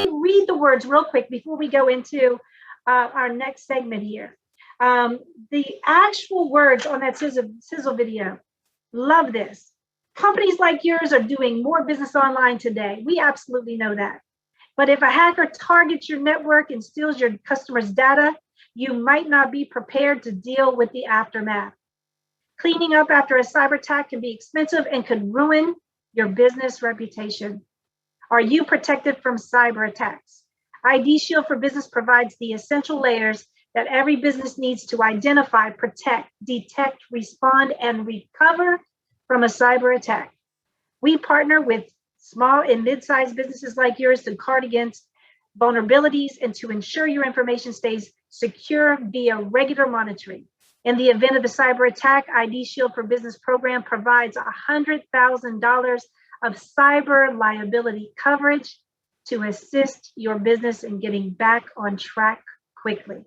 read the words real quick before we go into our next segment here. The actual words on that sizzle video, love this. Companies like yours are doing more business online today. We absolutely know that. But if a hacker targets your network and steals your customers' data, you might not be prepared to deal with the aftermath. Cleaning up after a cyber attack can be expensive and could ruin your business reputation. Are you protected from cyber attacks? ID Shield for Business provides the essential layers that every business needs to identify, protect, detect, respond, and recover from a cyber attack. We partner with small and mid-sized businesses like yours to guard against vulnerabilities and to ensure your information stays secure via regular monitoring. In the event of a cyber attack, ID Shield for Business program provides $100,000 of cyber liability coverage to assist your business in getting back on track quickly.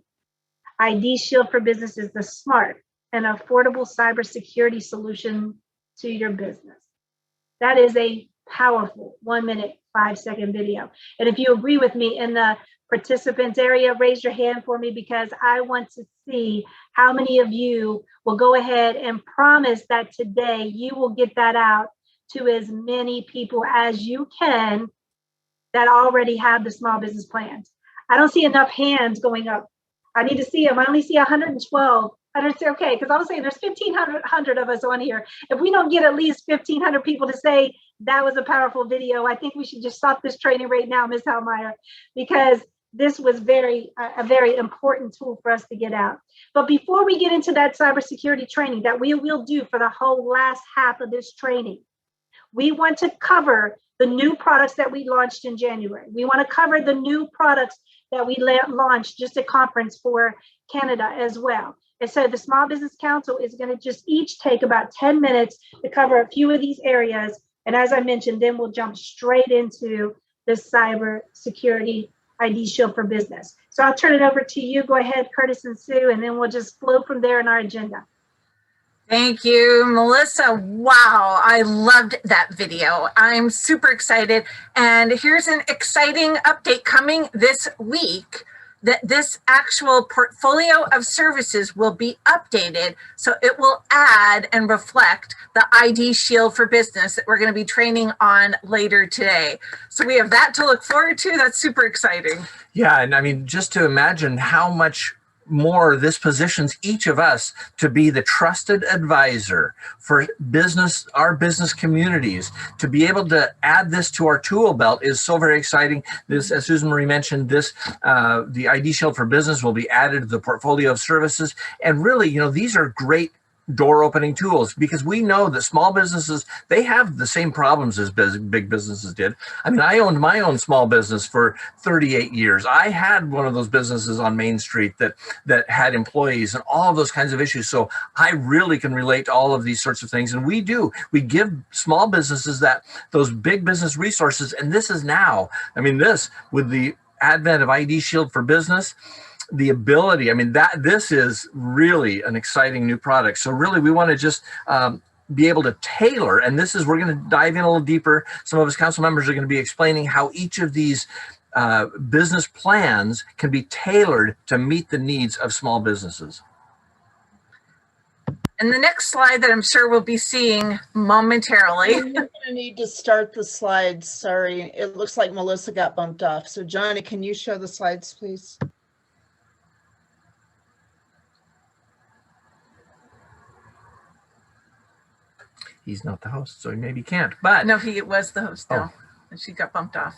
ID Shield for Business is the smart and affordable cybersecurity solution to your business. That is a powerful 1 minute, 5-second video. And if you agree with me in the participants area, raise your hand for me, because I want to see how many of you will go ahead and promise that today you will get that out to as many people as you can that already have the small business plans. I don't see enough hands going up. I need to see them. I only see 112. I don't say, okay, because I was saying there's 1,500 of us on here. If we don't get at least 1,500 people to say that was a powerful video, I think we should just stop this training right now, Ms. Hellmeyer, because this was a very important tool for us to get out. But before we get into that cybersecurity training that we will do for the whole last half of this training, we want to cover the new products that we launched in January. We want to cover the new products that we launched just a conference for Canada as well. And so the Small Business Council is going to just each take about 10 minutes to cover a few of these areas. And as I mentioned, then we'll jump straight into the cybersecurity ID Shield for Business. So I'll turn it over to you. Go ahead, Curtis and Sue, and then we'll just flow from there in our agenda. Thank you, Melissa. Wow, I loved that video. I'm super excited. And here's an exciting update coming this week, that this actual portfolio of services will be updated. So it will add and reflect the ID Shield for Business that we're going to be training on later today. So we have that to look forward to. That's super exciting. Yeah, and I mean, just to imagine how much more this positions each of us to be the trusted advisor for business, our business communities. To be able to add this to our tool belt is so very exciting. This, as Susan Marie mentioned, this the ID Shield for Business will be added to the portfolio of services. And really, you know, these are great door opening tools, because we know that small businesses, they have the same problems as big businesses did. I mean, I owned my own small business for 38 years. I had one of those businesses on Main Street that had employees and all of those kinds of issues. So I really can relate to all of these sorts of things. And we give small businesses those big business resources. And this is now, I mean, this with the advent of ID Shield for Business, the ability, I mean, this is really an exciting new product. So really, we want to just be able to tailor, and this is, we're going to dive in a little deeper. Some of us council members are going to be explaining how each of these business plans can be tailored to meet the needs of small businesses. And the next slide that I'm sure we'll be seeing momentarily. You're going to need to start the slides. Sorry, it looks like Melissa got bumped off. So Johnny, can you show the slides, please? He's not the host, so he maybe can't, but. No, he was the host though. Oh. And she got bumped off.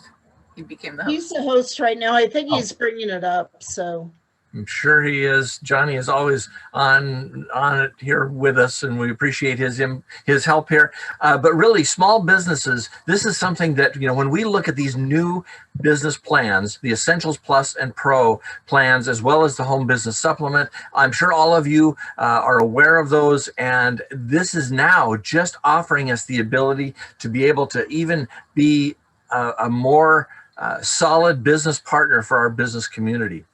He became the host. He's the host right now. I think he's bringing it up, so. I'm sure he is. Johnny is always on it here with us, and we appreciate his help here. But really, small businesses, this is something that, you know, when we look at these new business plans, the Essentials Plus and Pro plans, as well as the Home Business Supplement, I'm sure all of you are aware of those. And this is now just offering us the ability to be able to even be a more solid business partner for our business community.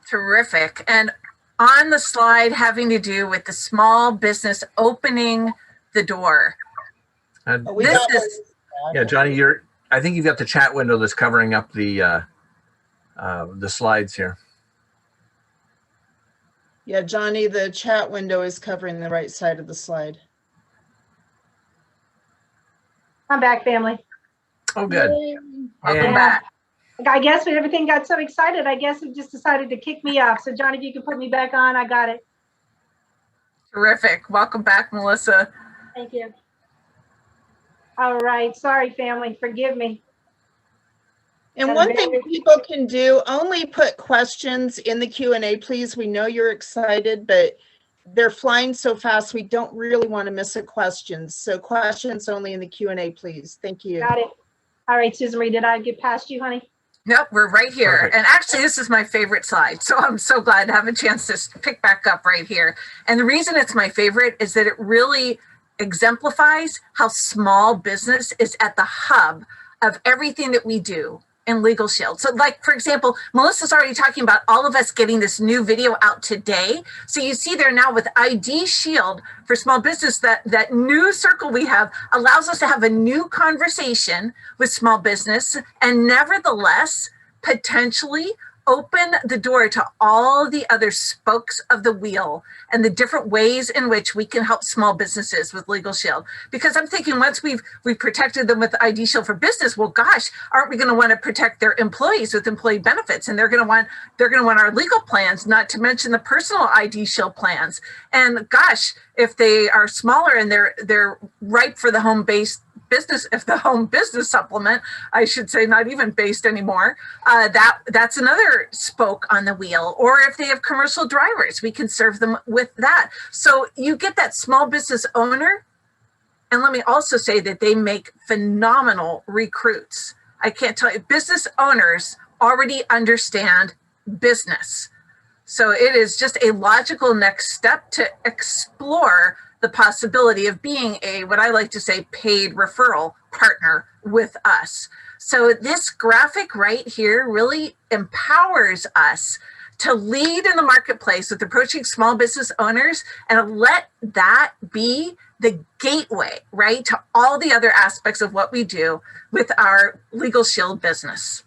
Terrific. And on the slide having to do with the small business opening the door. And Oh, we This got is, yeah, Johnny, I think you've got the chat window that's covering up the slides here. Yeah, Johnny, the chat window is covering the right side of the slide. I'm back, family. Oh, good. Yay. welcome And- back. I guess when everything got so excited, I guess it just decided to kick me off. So John, if you can put me back on, I got it. Terrific. Welcome back, Melissa. Thank you. All right. Sorry, family. Forgive me. And one thing people can do, only put questions in the Q&A, please. We know you're excited, but they're flying so fast, we don't really want to miss a question. So questions only in the Q&A, please. Thank you. Got it. All right, Susan Marie, did I get past you, honey? Nope, we're right here. Perfect. And actually, this is my favorite slide. So I'm so glad to have a chance to pick back up right here. And the reason it's my favorite is that it really exemplifies how small business is at the hub of everything that we do in LegalShield. So like, for example, Melissa's already talking about all of us getting this new video out today. So you see there now with ID Shield for small business, that new circle we have allows us to have a new conversation with small business and nevertheless potentially open the door to all the other spokes of the wheel and the different ways in which we can help small businesses with LegalShield. Because I'm thinking once we've protected them with ID Shield for business, well, gosh, aren't we going to want to protect their employees with employee benefits? And they're going to want our legal plans, not to mention the personal ID Shield plans. And gosh, if they are smaller and they're ripe for the home-based business, if the home business supplement, I should say, not even based anymore, that's another spoke on the wheel. Or if they have commercial drivers, we can serve them with that. So you get that small business owner. And let me also say that they make phenomenal recruits. I can't tell you, business owners already understand business. So it is just a logical next step to explore the possibility of being a, what I like to say, paid referral partner with us. So this graphic right here really empowers us to lead in the marketplace with approaching small business owners and let that be the gateway, right, to all the other aspects of what we do with our LegalShield business.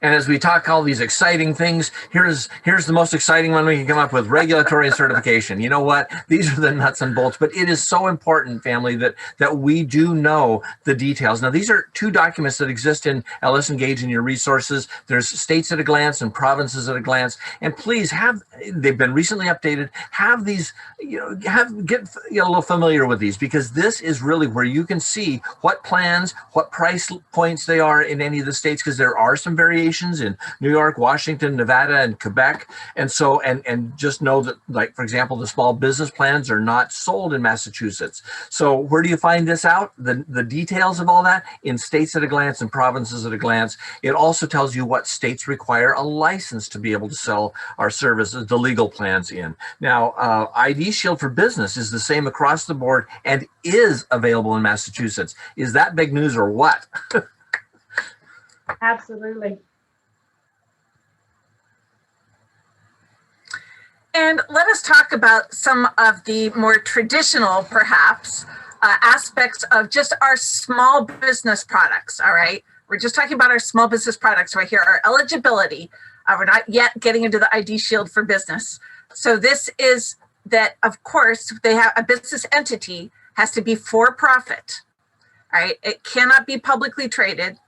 And as we talk all these exciting things, here's the most exciting one we can come up with: regulatory and certification. You know what? These are the nuts and bolts, but it is so important, family, that we do know the details. Now, these are two documents that exist in LS Engage in your resources. There's states at a glance and provinces at a glance. And please they've been recently updated. Have these, get a little familiar with these, because this is really where you can see what plans, what price points they are in any of the states, because there are some variations in New York, Washington, Nevada, and Quebec. And so, and just know that, like, for example, the small business plans are not sold in Massachusetts. So where do you find this out? The details of all that in states at a glance and provinces at a glance. It also tells you what states require a license to be able to sell our services, the legal plans in. Now, ID Shield for business is the same across the board and is available in Massachusetts. Is that big news or what? Absolutely. And let us talk about some of the more traditional, perhaps, aspects of just our small business products, all right? We're just talking about our small business products right here, our eligibility. We're not yet getting into the ID Shield for business. So this is that, of course, they have a business entity has to be for profit, all right? It cannot be publicly traded.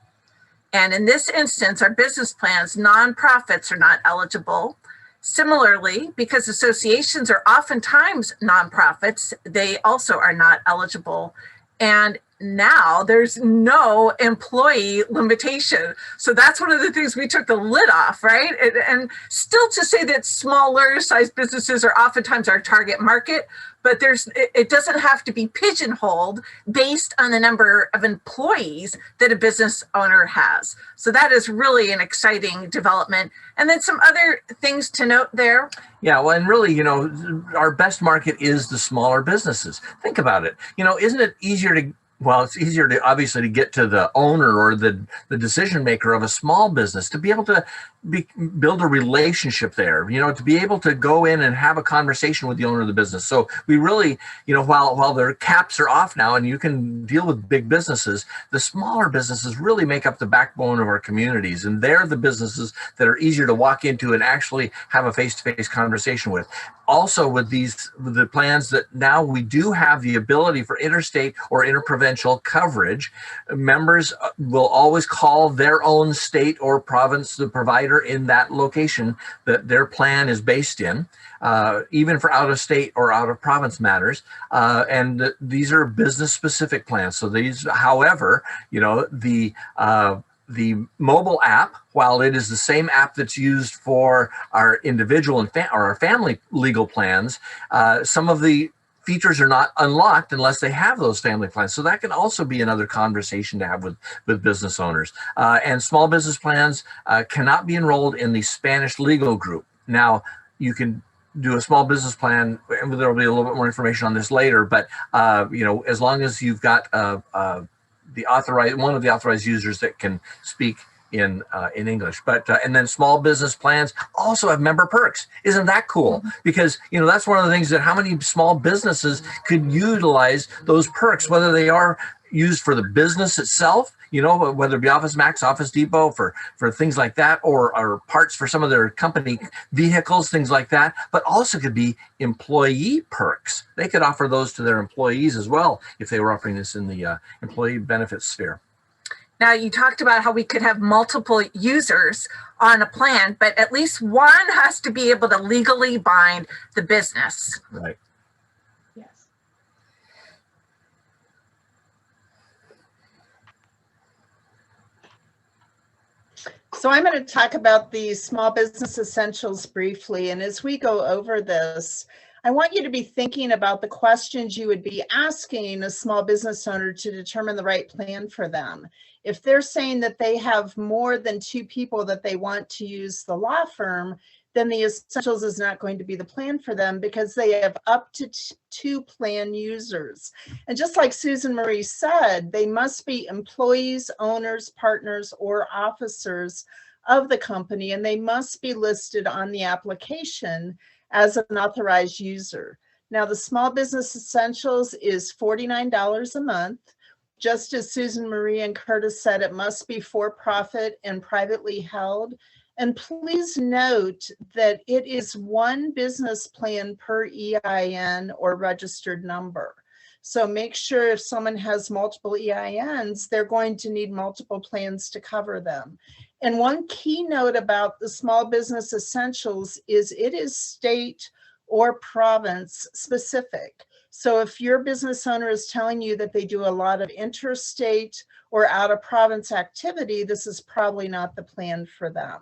And in this instance, our business plans, nonprofits are not eligible. Similarly, because associations are oftentimes nonprofits, they also are not eligible. And now there's no employee limitation. So that's one of the things we took the lid off, right? And still to say that smaller size businesses are oftentimes our target market, but it doesn't have to be pigeonholed based on the number of employees that a business owner has. So that is really an exciting development. And then some other things to note there. Yeah, well, and really, our best market is the smaller businesses. Think about it. Isn't it easier to, well, it's easier to obviously to get to the owner or the decision maker of a small business to be able to build a relationship there, to be able to go in and have a conversation with the owner of the business. So we really, while their caps are off now and you can deal with big businesses, the smaller businesses really make up the backbone of our communities. And they're the businesses that are easier to walk into and actually have a face-to-face conversation with. Also with the plans that now we do have the ability for interstate or interprovincial coverage, members will always call their own state or province, the provider in that location that their plan is based in, even for out of state or out of province matters. And these are business specific plans. So these, however, the mobile app, while it is the same app that's used for our individual and or our family legal plans, some of the features are not unlocked unless they have those family plans. So that can also be another conversation to have with business owners. And small business plans cannot be enrolled in the Spanish legal group. Now, you can do a small business plan, and there will be a little bit more information on this later, but as long as you've got one of the authorized users that can speak in English. But and then small business plans also have member perks. Isn't that cool? Because that's one of the things that how many small businesses could utilize those perks, whether they are used for the business itself, whether it be Office Max, Office Depot for things like that, or parts for some of their company vehicles, things like that, but also could be employee perks. They could offer those to their employees as well if they were offering this in the employee benefits sphere. Now, you talked about how we could have multiple users on a plan, but at least one has to be able to legally bind the business. Right. Yes. So I'm going to talk about the small business essentials briefly. And as we go over this, I want you to be thinking about the questions you would be asking a small business owner to determine the right plan for them. If they're saying that they have more than 2 people that they want to use the law firm, then the essentials is not going to be the plan for them because they have up to 2 plan users. And just like Susan Marie said, they must be employees, owners, partners, or officers of the company, and they must be listed on the application as an authorized user. Now, the small business essentials is $49 a month. Just as Susan Marie and Curtis said, it must be for-profit and privately held. And please note that it is one business plan per EIN or registered number. So make sure if someone has multiple EINs, they're going to need multiple plans to cover them. And one key note about the small business essentials is it is state or province specific. So if your business owner is telling you that they do a lot of interstate or out of province activity, this is probably not the plan for them.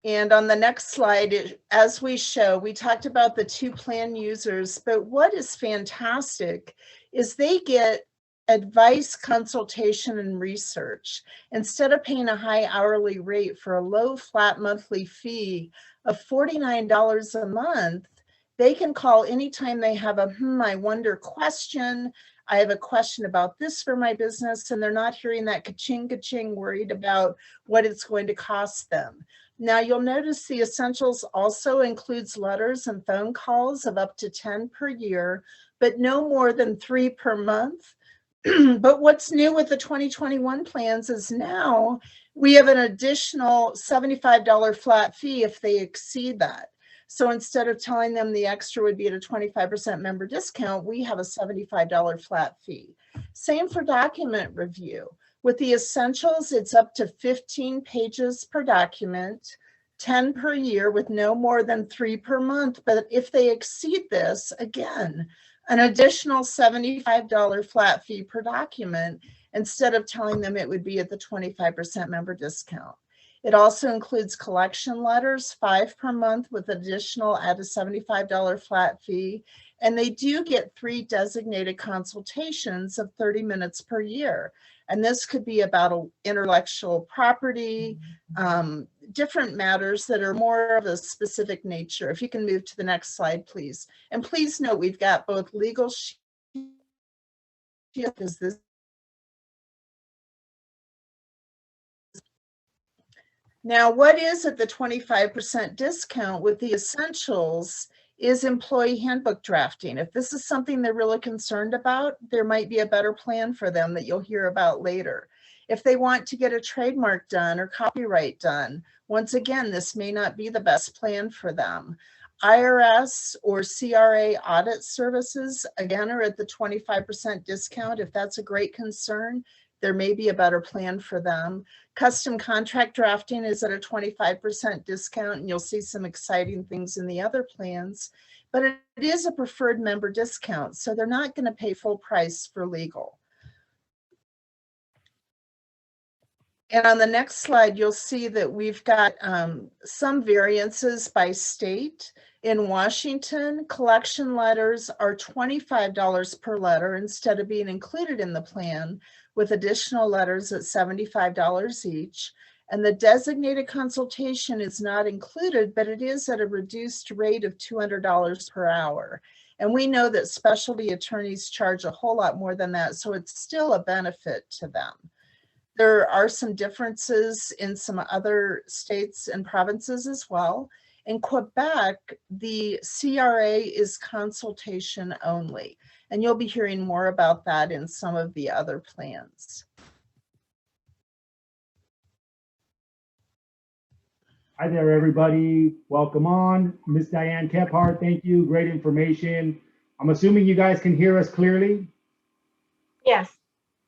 And on the next slide, as we show, we talked about the 2 plan users, but what is fantastic is they get advice, consultation, and research. Instead of paying a high hourly rate for a low flat monthly fee of $49 a month, they can call anytime they have a I wonder question. I have a question about this for my business, and they're not hearing that ka-ching, ka-ching, worried about what it's going to cost them. Now, you'll notice the essentials also includes letters and phone calls of up to 10 per year, but no more than 3 per month. But what's new with the 2021 plans is now we have an additional $75 flat fee if they exceed that. So instead of telling them the extra would be at a 25% member discount, we have a $75 flat fee. Same for document review. With the essentials, it's up to 15 pages per document, 10 per year with no more than 3 per month. But if they exceed this, again, an additional $75 flat fee per document instead of telling them it would be at the 25% member discount. It also includes collection letters, 5 per month with additional at a $75 flat fee. And they do get 3 designated consultations of 30 minutes per year. And this could be about intellectual property, different matters that are more of a specific nature. If you can move to the next slide, please. And please note, we've got both LegalShield, is this Now, what is at the 25% discount with the essentials is employee handbook drafting. If this is something they're really concerned about, there might be a better plan for them that you'll hear about later. If they want to get a trademark done or copyright done, once again, this may not be the best plan for them. IRS or CRA audit services, again, are at the 25% discount. If that's a great concern, there may be a better plan for them. Custom contract drafting is at a 25% discount, and you'll see some exciting things in the other plans, but it is a preferred member discount, so they're not going to pay full price for legal. And on the next slide, you'll see that we've got some variances by state. In Washington, collection letters are $25 per letter instead of being included in the plan, with additional letters at $75 each. And the designated consultation is not included, but it is at a reduced rate of $200 per hour. And we know that specialty attorneys charge a whole lot more than that, so it's still a benefit to them. There are some differences in some other states and provinces as well. In Quebec, the CRA is consultation only, and you'll be hearing more about that in some of the other plans. Hi there, everybody. Welcome on. Miss Diane Kephart, thank you. Great information. I'm assuming you guys can hear us clearly? Yes.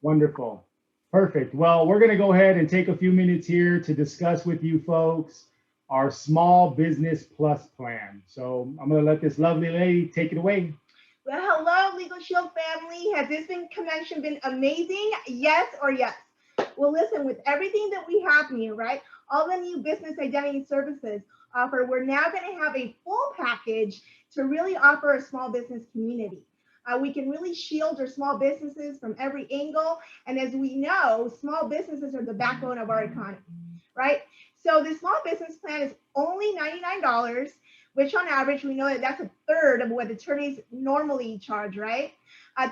Wonderful. Perfect. Well, we're going to go ahead and take a few minutes here to discuss with you folks our Small Business Plus plan. So I'm going to let this lovely lady take it away. Well, hello, LegalShield family. Has this convention been amazing? Yes or yes? Well, listen, with everything that we have new, right? All the new business identity services offer, we're now going to have a full package to really offer a small business community. We can really shield our small businesses from every angle. And as we know, small businesses are the backbone of our economy, right? So the small business plan is only $99, which on average, we know that that's a third of what attorneys normally charge, right?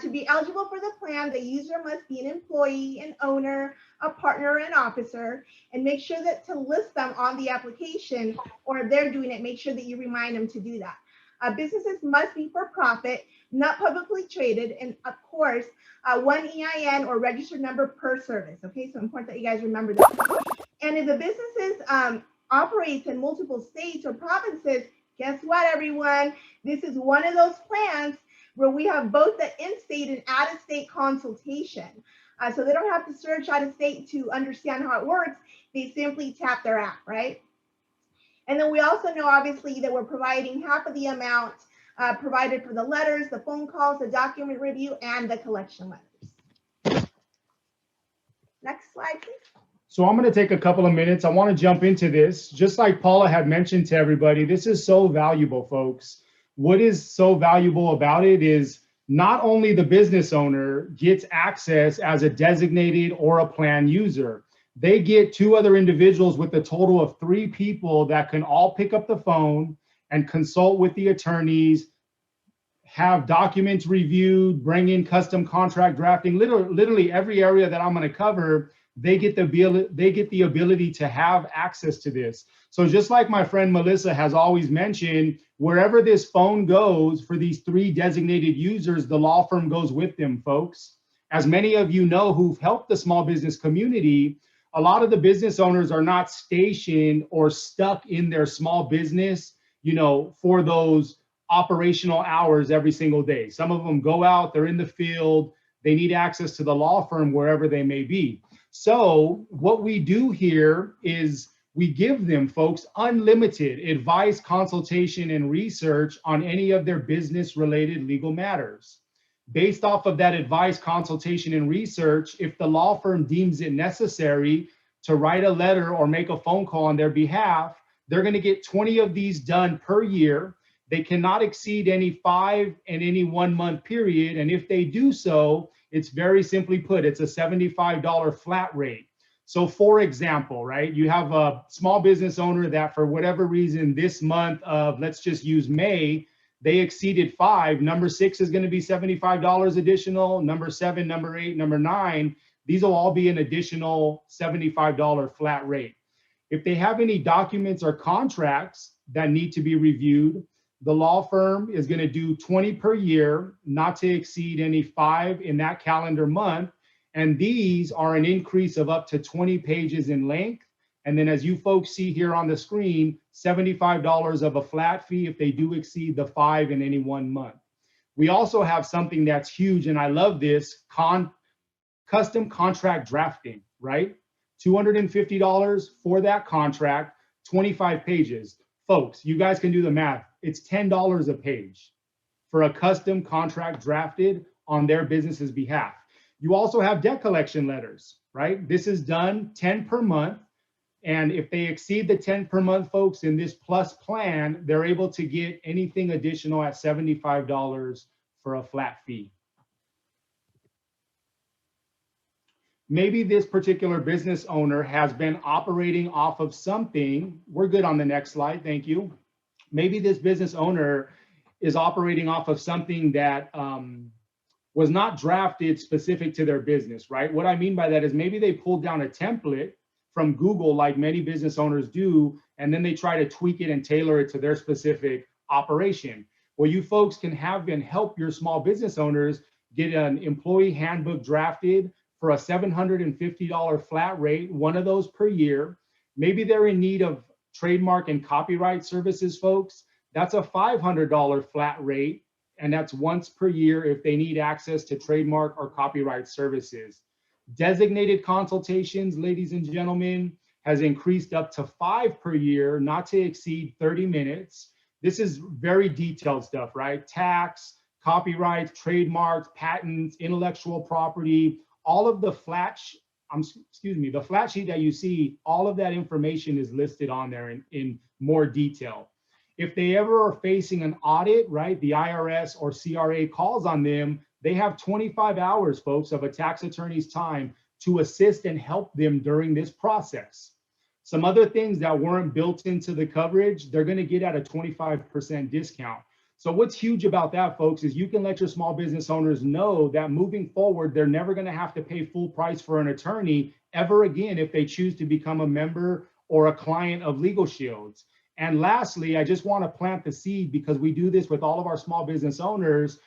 To be eligible for the plan, the user must be an employee, an owner, a partner, an officer, and make sure that to list them on the application, or if they're doing it, make sure that you remind them to do that. Businesses must be for profit, not publicly traded, and of course, one EIN or registered number per service. Okay, so important that you guys remember that. And if the businesses operates in multiple states or provinces, guess what, everyone? This is one of those plans where we have both the in-state and out-of-state consultation. So they don't have to search out of state to understand how it works. They simply tap their app, right? And then we also know, obviously, that we're providing half of the amount provided for the letters, the phone calls, the document review, and the collection letters. Next slide, please. So I'm going to take a couple of minutes. I want to jump into this. Just like Paula had mentioned to everybody, this is so valuable, folks. What is so valuable about it is not only the business owner gets access as a designated or a plan user, they get two other individuals with a total of 3 people that can all pick up the phone and consult with the attorneys, have documents reviewed, bring in custom contract drafting, literally every area that I'm going to cover. They get the ability to have access to this. So just like my friend Melissa has always mentioned, wherever this phone goes for these 3 designated users, the law firm goes with them, folks. As many of you know who've helped the small business community, a lot of the business owners are not stationed or stuck in their small business, you know, for those operational hours every single day. Some of them go out, they're in the field, they need access to the law firm wherever they may be. So what we do here is we give them, folks, unlimited advice, consultation, and research on any of their business-related legal matters. Based off of that advice, consultation, and research, if the law firm deems it necessary to write a letter or make a phone call on their behalf, they're going to get 20 of these done per year. They cannot exceed any 5 and any 1 month period. And if they do so, it's very simply put, it's a $75 flat rate. So for example, right, you have a small business owner that for whatever reason this month of, let's just use May, they exceeded 5. Number 6 is going to be $75 additional. Number 7, number 8, number 9, these will all be an additional $75 flat rate. If they have any documents or contracts that need to be reviewed, the law firm is going to do 20 per year, not to exceed any 5 in that calendar month. And these are an increase of up to 20 pages in length. And then as you folks see here on the screen, $75 of a flat fee if they do exceed the 5 in any one month. We also have something that's huge, and I love this, custom contract drafting, right? $250 for that contract, 25 pages. Folks, you guys can do the math. It's $10 a page for a custom contract drafted on their business's behalf. You also have debt collection letters, right? This is done 10 per month. And if they exceed the 10 per month, folks, in this plus plan, they're able to get anything additional at $75 for a flat fee. Maybe this particular business owner has been operating off of something. We're good on the next slide, thank you. Maybe this business owner is operating off of something that was not drafted specific to their business, right? What I mean by that is maybe they pulled down a template from Google like many business owners do, and then they try to tweak it and tailor it to their specific operation. Well, you folks can have and help your small business owners get an employee handbook drafted for a $750 flat rate, one of those per year. Maybe they're in need of trademark and copyright services, folks. That's a $500 flat rate, and that's once per year if they need access to trademark or copyright services. Designated consultations, ladies and gentlemen, has increased up to 5 per year, not to exceed 30 minutes. This is very detailed stuff, right? Tax, copyrights, trademarks, patents, intellectual property, all of the flat sheet that you see, all of that information is listed on there in more detail. If they ever are facing an audit, right, the IRS or CRA calls on them, they have 25 hours, folks, of a tax attorney's time to assist and help them during this process. Some other things that weren't built into the coverage, they're going to get at a 25% discount. So what's huge about that, folks, is you can let your small business owners know that moving forward, they're never going to have to pay full price for an attorney ever again if they choose to become a member or a client of LegalShield. And lastly, I just want to plant the seed, because we do this with all of our small business owners.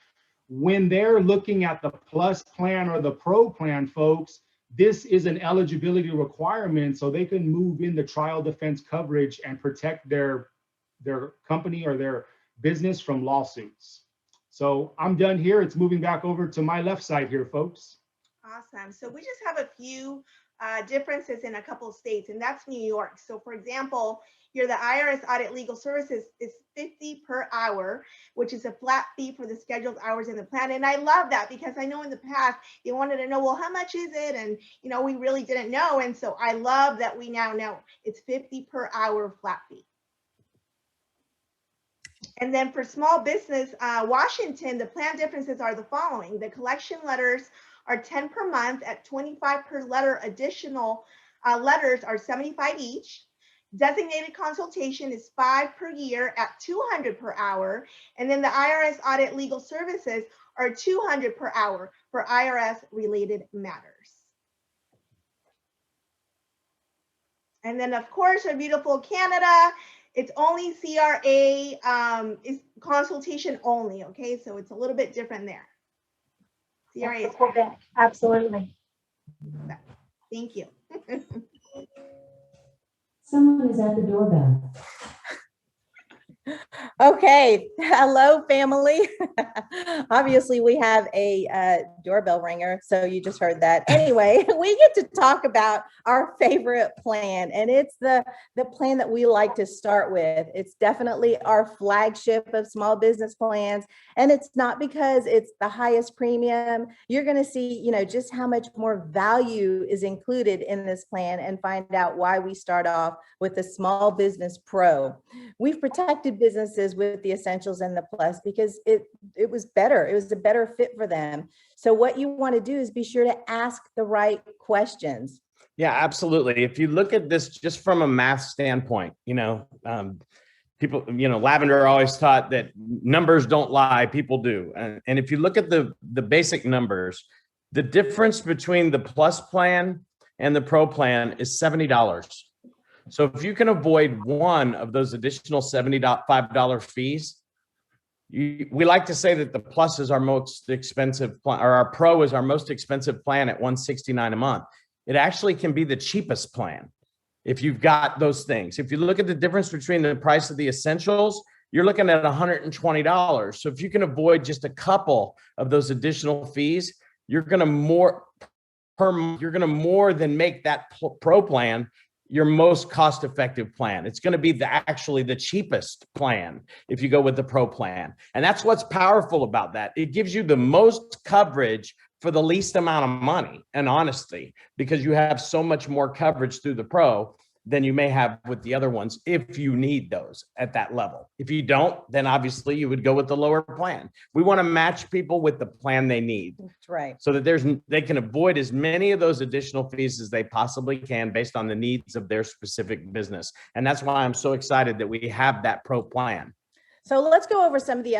When they're looking at the plus plan or the pro plan, folks, this is an eligibility requirement so they can move in the trial defense coverage and protect their company or their business from lawsuits. So I'm done here. It's moving back over to my left side here, folks. Awesome. So we just have a few differences in a couple of states, and that's New York. So for example, here the IRS audit legal services is $50 per hour, which is a flat fee for the scheduled hours in the plan. And I love that, because I know in the past they wanted to know, well, how much is it? And we really didn't know. And so I love that we now know it's $50 per hour flat fee. And then for small business, Washington, the plan differences are the following. The collection letters are 10 per month at 25 per letter. Additional letters are 75 each. Designated consultation is 5 per year at 200 per hour. And then the IRS audit legal services are 200 per hour for IRS related matters. And then of course, our beautiful Canada, it's only CRA is consultation only, okay? So it's a little bit different there. CRA is Quebec, absolutely. Thank you. Someone is at the doorbell. Okay, hello family. Obviously we have a doorbell ringer, so you just heard that. Anyway, we get to talk about our favorite plan, and it's the plan that we like to start with. It's definitely our flagship of small business plans, and it's not because it's the highest premium. You're going to see, just how much more value is included in this plan and find out why we start off with the Small Business Pro. We've protected businesses with the Essentials and the Plus because it was better. It was a better fit for them. So what you want to do is be sure to ask the right questions. Yeah, absolutely. If you look at this just from a math standpoint, people, Lavender always taught that numbers don't lie, people do. And if you look at the basic numbers, the difference between the Plus plan and the Pro plan is $70. So if you can avoid one of those additional $75 fees, we like to say that the Plus is our most expensive plan, or our Pro is our most expensive plan at $169 a month. It actually can be the cheapest plan if you've got those things. If you look at the difference between the price of the essentials, you're looking at $120. So if you can avoid just a couple of those additional fees, you're going to more than make that Pro plan your most cost-effective plan. It's going to be actually the cheapest plan if you go with the Pro plan. And that's what's powerful about that. It gives you the most coverage for the least amount of money and honesty, because you have so much more coverage through the Pro than you may have with the other ones if you need those at that level. If you don't, then obviously you would go with the lower plan. We want to match people with the plan they need. That's right. So that they can avoid as many of those additional fees as they possibly can based on the needs of their specific business. And that's why I'm so excited that we have that Pro plan. So let's go over some of the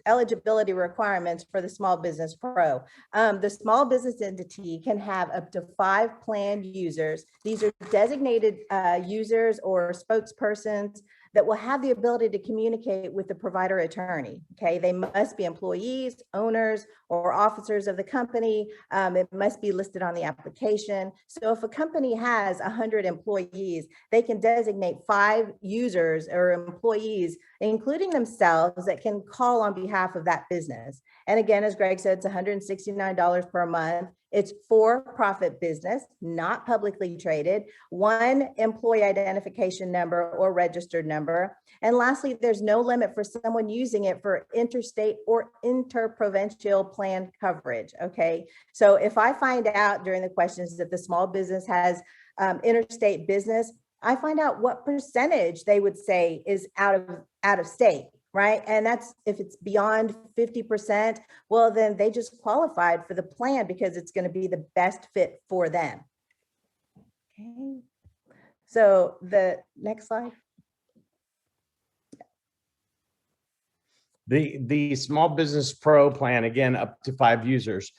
eligibility requirements for the Small Business Pro. The small business entity can have up to 5 planned users. These are designated users or spokespersons that will have the ability to communicate with the provider attorney. Okay, they must be employees, owners, or officers of the company. It must be listed on the application. So if a company has 100 employees, they can designate 5 users or employees, including themselves, that can call on behalf of that business. And again, as Greg said, it's $169 per month. It's for-profit business, not publicly traded, 1 employee identification number or registered number. And lastly, there's no limit for someone using it for interstate or interprovincial plan coverage, okay? So if I find out during the questions that the small business has interstate business, I find out what percentage they would say is out of state. Right. And that's, if it's beyond 50%, well, then they just qualified for the plan because it's going to be the best fit for them. Okay. So the next slide. The Small Business Pro plan, again, up to 5 users.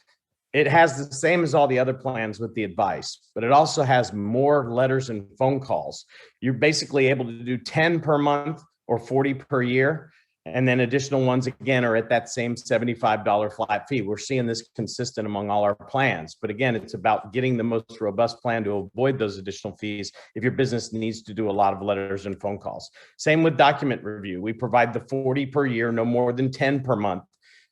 It has the same as all the other plans with the advice, but it also has more letters and phone calls. You're basically able to do 10 per month or 40 per year. And then additional ones, again, are at that same $75 flat fee. We're seeing this consistent among all our plans. But again, it's about getting the most robust plan to avoid those additional fees if your business needs to do a lot of letters and phone calls. Same with document review. We provide the 40 per year, no more than 10 per month.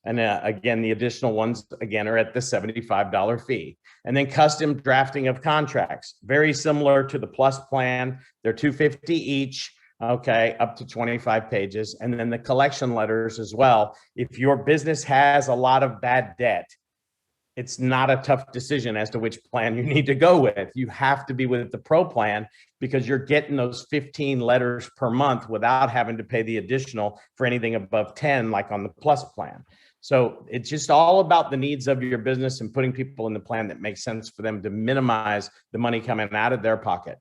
And again, the additional ones, again, are at the $75 fee. And then custom drafting of contracts, very similar to the Plus plan. They're $250 each. Okay, up to 25 pages. And then the collection letters as well. If your business has a lot of bad debt, it's not a tough decision as to which plan you need to go with. You have to be with the Pro plan because you're getting those 15 letters per month without having to pay the additional for anything above 10, like on the Plus plan. So it's just all about the needs of your business and putting people in the plan that makes sense for them to minimize the money coming out of their pocket.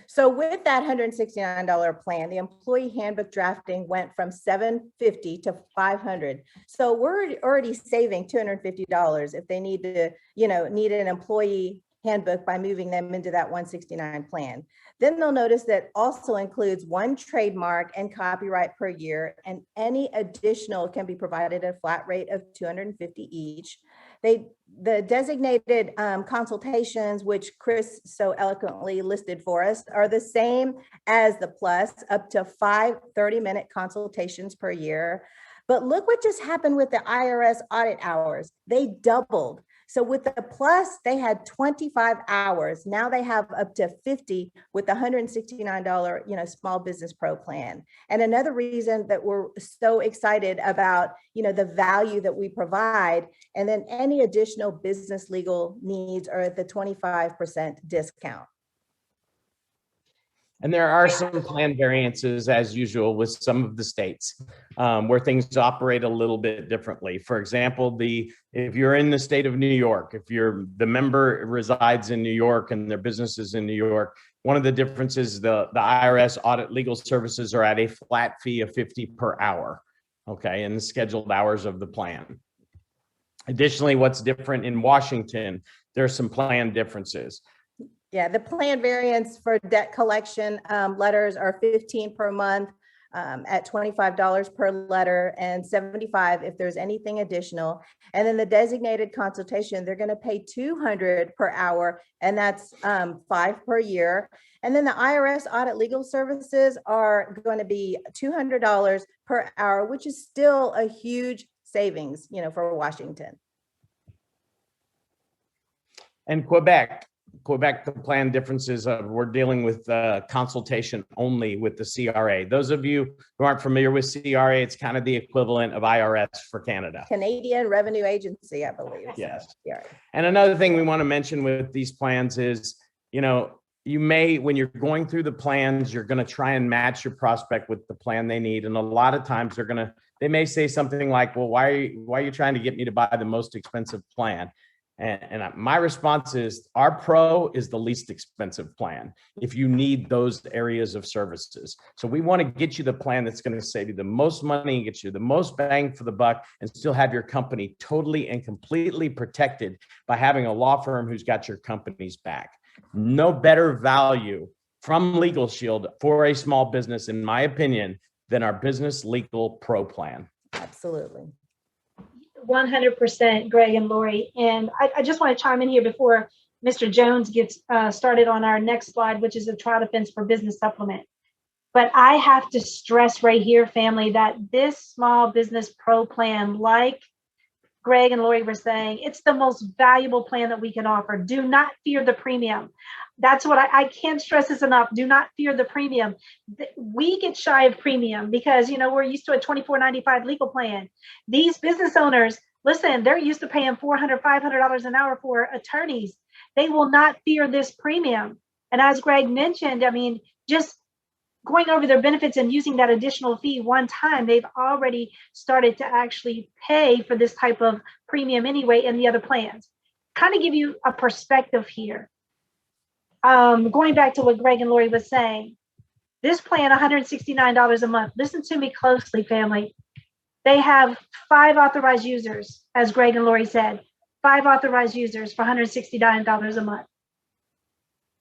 So with that $169 plan, the employee handbook drafting went from $750 to $500. So we're already saving $250 if they need to, need an employee handbook by moving them into that 169 plan. Then they'll notice that also includes 1 trademark and copyright per year, and any additional can be provided at a flat rate of $250 each. The designated consultations, which Chris so eloquently listed for us, are the same as the Plus, up to 5 30-minute consultations per year. But look what just happened with the IRS audit hours. They doubled. So with the Plus, they had 25 hours. Now they have up to 50 with the $169, Small Business Pro plan. And another reason that we're so excited about, the value that we provide, and then any additional business legal needs are at the 25% discount. And there are some plan variances, as usual, with some of the states where things operate a little bit differently. For example, if you're in the state of New York, if the member resides in New York and their business is in New York, one of the differences, the IRS audit legal services are at a flat fee of $50 per hour, okay, in the scheduled hours of the plan. Additionally, what's different in Washington, there are some plan differences. Yeah, the plan variance for debt collection letters are 15 per month at $25 per letter and 75 if there's anything additional. And then the designated consultation, they're going to pay 200 per hour, and that's 5 per year. And then the IRS audit legal services are going to be $200 per hour, which is still a huge savings, you know, for Washington. And Quebec, the plan differences of we're dealing with consultation only with the CRA. Those of you who aren't familiar with CRA, it's kind of the equivalent of IRS for Canada. Canadian Revenue Agency, I believe. Yes. CRA. And another thing we want to mention with these plans is, you know, you may, when you're going through the plans, you're going to try and match your prospect with the plan they need. And a lot of times they may say something like, well, why are you trying to get me to buy the most expensive plan? And my response is our pro is the least expensive plan if you need those areas of services. So we want to get you the plan that's going to save you the most money and get you the most bang for the buck and still have your company totally and completely protected by having a law firm who's got your company's back. No better value from LegalShield for a small business, in my opinion, than our Business Legal Pro plan. Absolutely. 100%, Greg and Lori. And I just want to chime in here before Mr. Jones gets started on our next slide, which is a trial defense for business supplement. But I have to stress right here, family, that this small business pro plan, like Greg and Lori were saying, it's the most valuable plan that we can offer. Do not fear the premium. That's what I can't stress this enough. Do not fear the premium. We get shy of premium because, you know, we're used to a $24.95 legal plan. These business owners, listen, they're used to paying $400, $500 an hour for attorneys. They will not fear this premium. And as Greg mentioned, I mean, just going over their benefits and using that additional fee one time, they've already started to actually pay for this type of premium anyway in the other plans. Kind of give you a perspective here. Going back to what Greg and Lori was saying, this plan, $169 a month. Listen to me closely, family. They have 5 authorized users, as Greg and Lori said, 5 authorized users for $169 a month.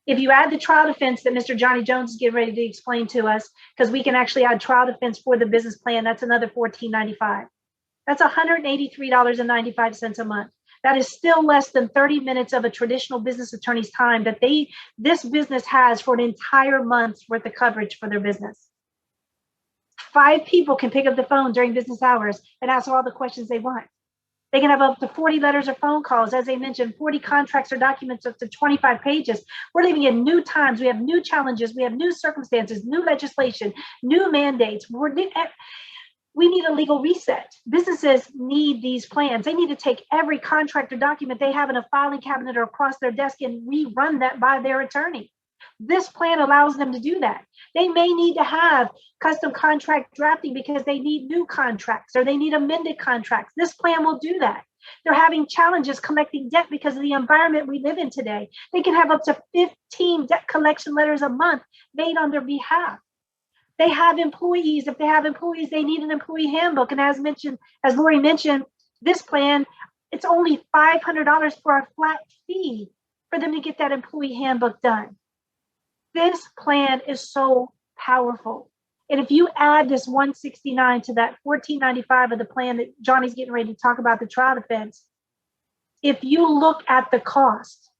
If you add the trial defense that Mr. Johnny Jones is getting ready to explain to us, because we can actually add trial defense for the business plan, that's another $14.95. That's $183.95 a month. That is still less than 30 minutes of a traditional business attorney's time that this business has for an entire month's worth of coverage for their business. 5 people can pick up the phone during business hours and ask all the questions they want. They can have up to 40 letters or phone calls. As they mentioned, 40 contracts or documents up to 25 pages. We're living in new times. We have new challenges. We have new circumstances, new legislation, new mandates. We need a legal reset. Businesses need these plans. They need to take every contract or document they have in a filing cabinet or across their desk and rerun that by their attorney. This plan allows them to do that. They may need to have custom contract drafting because they need new contracts or they need amended contracts. This plan will do that. They're having challenges collecting debt because of the environment we live in today. They can have up to 15 debt collection letters a month made on their behalf. They have employees. If they have employees, they need an employee handbook. And as Lori mentioned, this plan, it's only $500 for a flat fee for them to get that employee handbook done. This plan is so powerful. And if you add this $169 to that $14.95 of the plan that Johnny's getting ready to talk about, the trial defense, if you look at the cost,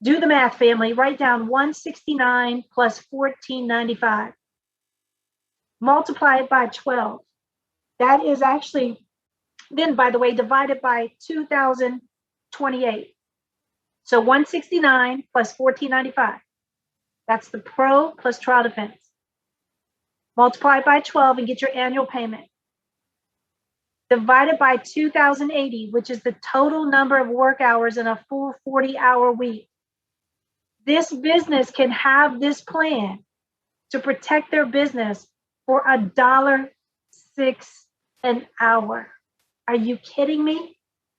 do the math, family, write down $169 plus $14.95. Multiply it by 12. That is actually, then by the way, divided by 2,028. So 169 plus 14.95. That's the pro plus trial defense. Multiply it by 12 and get your annual payment. Divided by 2,080, which is the total number of work hours in a full 40-hour week. This business can have this plan to protect their business for $1.06 an hour. Are you kidding me?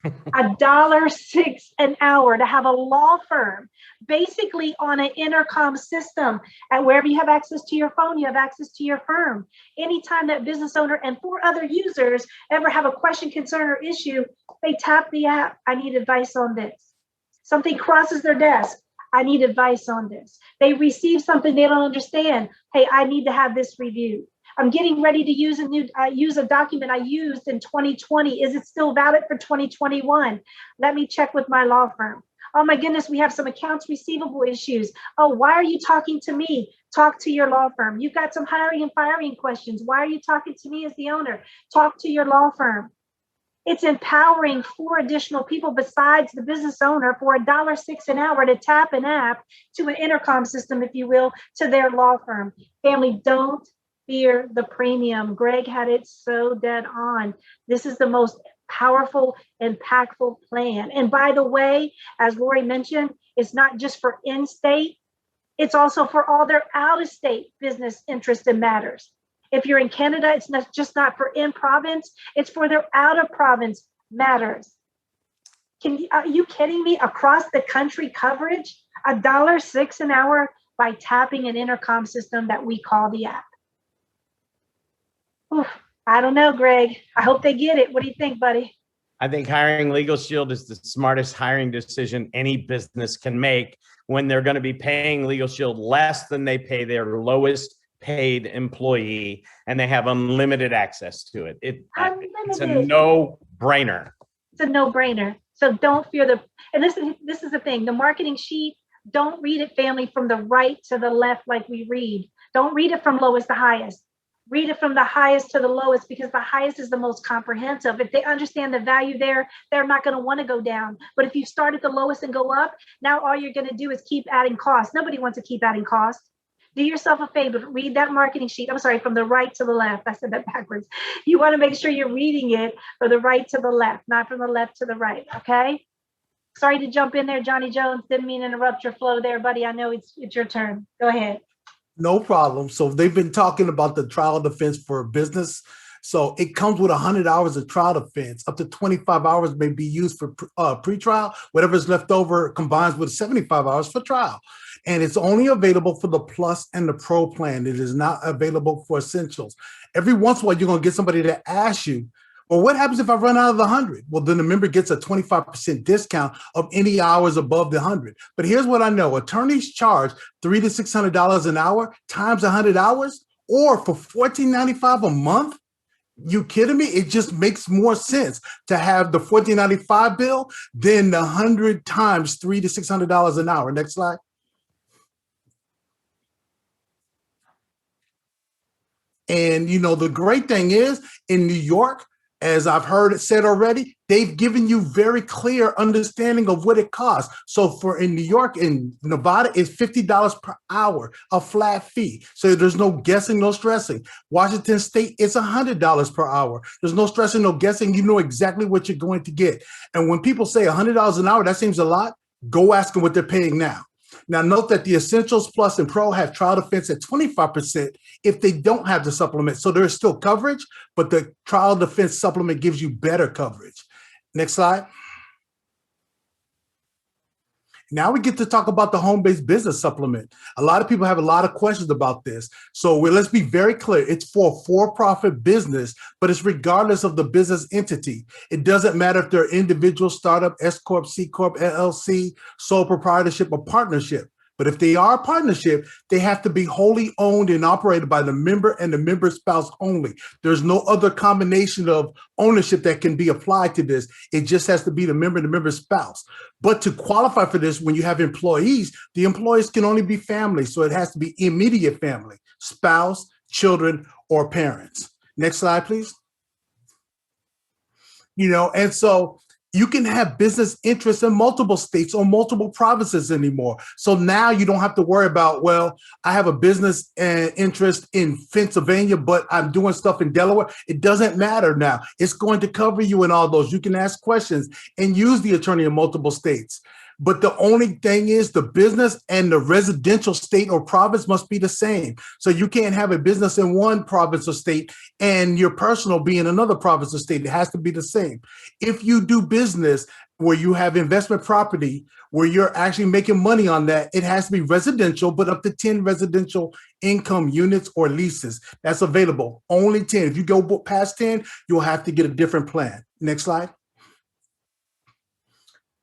$1.06 an hour to have a law firm basically on an intercom system. And wherever you have access to your phone, you have access to your firm. Anytime that business owner and 4 other users ever have a question, concern, or issue, they tap the app. I need advice on this. Something crosses their desk. I need advice on this. They receive something they don't understand. Hey, I need to have this reviewed. I'm getting ready to use a document I used in 2020. Is it still valid for 2021? Let me check with my law firm. Oh my goodness, we have some accounts receivable issues. Oh, why are you talking to me? Talk to your law firm. You've got some hiring and firing questions. Why are you talking to me as the owner? Talk to your law firm. It's empowering 4 additional people besides the business owner for $1.06 an hour to tap an app to an intercom system, if you will, to their law firm. Family, don't fear the premium. Greg had it so dead on. This is the most powerful, impactful plan. And by the way, as Lori mentioned, it's not just for in-state, it's also for all their out-of-state business interests and matters. If you're in Canada, it's not just not for in-province, it's for their out-of-province matters. Are you kidding me? Across the country coverage, $1.06 an hour by tapping an intercom system that we call the app. Oof, I don't know, Greg. I hope they get it. What do you think, buddy? I think hiring LegalShield is the smartest hiring decision any business can make when they're going to be paying LegalShield less than they pay their lowest paid employee, and they have unlimited access to it. It's a no-brainer. It's a no-brainer. So don't fear and this is the thing, the marketing sheet, don't read it, family, from the right to the left like we read. Don't read it from lowest to highest. Read it from the highest to the lowest, because the highest is the most comprehensive. If they understand the value there, they're not going to want to go down. But if you start at the lowest and go up, now all you're going to do is keep adding costs. Nobody wants to keep adding costs. Do yourself a favor, read that marketing sheet. I'm sorry, from the right to the left. I said that backwards. You want to make sure you're reading it from the right to the left, not from the left to the right, okay? Sorry to jump in there, Johnny Jones. Didn't mean to interrupt your flow there, buddy. I know it's your turn. Go ahead. No problem. So they've been talking about the trial defense for business. So it comes with 100 hours of trial defense. Up to 25 hours may be used for pre-trial. Whatever's left over combines with 75 hours for trial. And it's only available for the Plus and the Pro plan. It is not available for Essentials. Every once in a while, you're going to get somebody to ask you, well, what happens if I run out of the 100? Well, then the member gets a 25% discount of any hours above the 100. But here's what I know. Attorneys charge $300 to $600 an hour times 100 hours, or for $14.95 a month. You kidding me? It just makes more sense to have the $14.95 bill than the 100 times $300 to $600 an hour. Next slide. And, you know, the great thing is in New York, as I've heard it said already, they've given you very clear understanding of what it costs. So for in New York and Nevada, it's $50 per hour, a flat fee. So there's no guessing, no stressing. Washington State, it's $100 per hour. There's no stressing, no guessing. You know exactly what you're going to get. And when people say $100 an hour, that seems a lot. Go ask them what they're paying now. Now, note that the Essentials Plus and Pro have trial defense at 25% if they don't have the supplement. So there is still coverage, but the trial defense supplement gives you better coverage. Next slide. Now we get to talk about the home-based business supplement. A lot of people have a lot of questions about this. So let's be very clear. It's for for-profit business, but it's regardless of the business entity. It doesn't matter if they're individual, startup, S Corp, C Corp, LLC, sole proprietorship, or partnership. But if they are a partnership, they have to be wholly owned and operated by the member and the member's spouse only. There's no other combination of ownership that can be applied to this. It just has to be the member and the member's spouse. But to qualify for this, when you have employees, the employees can only be family. So it has to be immediate family, spouse, children, or parents. Next slide, please. You know, and so you can have business interests in multiple states or multiple provinces anymore. So now you don't have to worry about, well, I have a business interest in Pennsylvania, but I'm doing stuff in Delaware. It doesn't matter now. It's going to cover you in all those. You can ask questions and use the attorney in multiple states. But the only thing is the business and the residential state or province must be the same. So you can't have a business in one province or state and your personal be in another province or state. It has to be the same. If you do business where you have investment property, where you're actually making money on that, it has to be residential, but up to 10 residential income units or leases. That's available. Only 10. If you go past 10, you'll have to get a different plan. Next slide.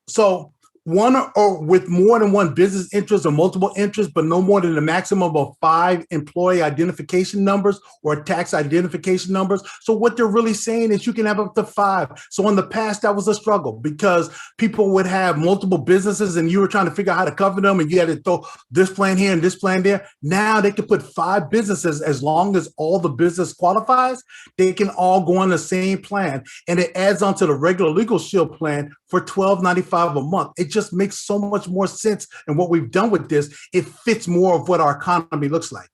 So one or with more than one business interest or multiple interests, but no more than a maximum of 5 employee identification numbers or tax identification numbers. So what they're really saying is you can have up to 5. So in the past, that was a struggle because people would have multiple businesses and you were trying to figure out how to cover them and you had to throw this plan here and this plan there. Now they can put 5 businesses as long as all the business qualifies, they can all go on the same plan. And it adds on to the regular LegalShield plan for $12.95 a month. It just makes so much more sense. And what we've done with this, it fits more of what our economy looks like.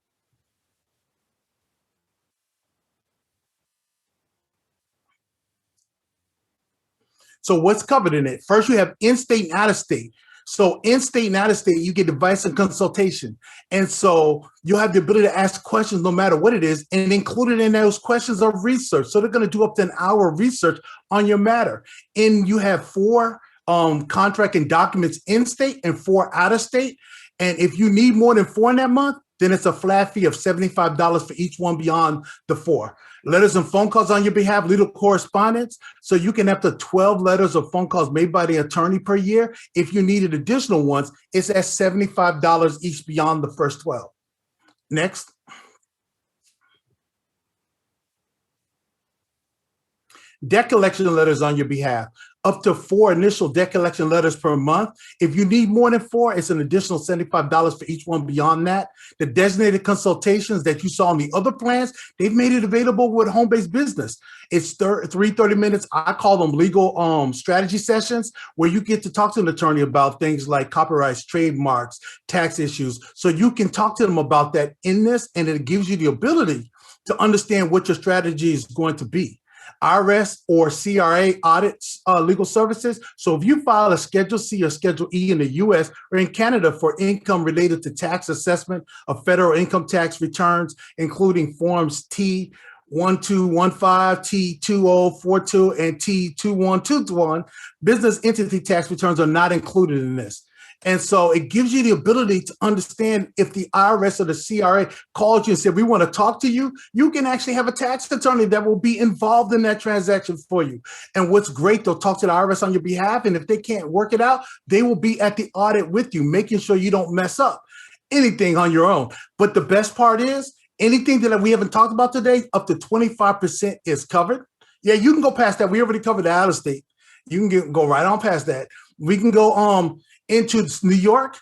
So what's covered in it? First, you have in-state and out-of-state. So in-state and out-of-state, you get advice and consultation. And so you'll have the ability to ask questions no matter what it is, and included in those questions are research. So they're going to do up to an hour of research on your matter. And you have 4 contract and documents in-state and 4 out-of-state. And if you need more than 4 in that month, then it's a flat fee of $75 for each one beyond the 4. Letters and phone calls on your behalf, legal correspondence. So you can have up to 12 letters or phone calls made by the attorney per year. If you needed additional ones, it's at $75 each beyond the first 12. Next. Debt collection letters on your behalf. Up to 4 initial debt collection letters per month. If you need more than 4, it's an additional $75 for each one beyond that. The designated consultations that you saw in the other plans, they've made it available with home-based business. It's 30 minutes. I call them legal strategy sessions where you get to talk to an attorney about things like copyrights, trademarks, tax issues. So you can talk to them about that in this, and it gives you the ability to understand what your strategy is going to be. IRS or CRA audits legal services. So if you file a Schedule C or Schedule E in the US or in Canada for income related to tax assessment of federal income tax returns, including forms T1215, T2042, and T2121, business entity tax returns are not included in this. And so it gives you the ability to understand if the IRS or the CRA called you and said, we want to talk to you, you can actually have a tax attorney that will be involved in that transaction for you. And what's great, they'll talk to the IRS on your behalf. And if they can't work it out, they will be at the audit with you, making sure you don't mess up anything on your own. But the best part is anything that we haven't talked about today, up to 25% is covered. Yeah, you can go past that. We already covered the out of state. You can go right on past that. We can go into New York.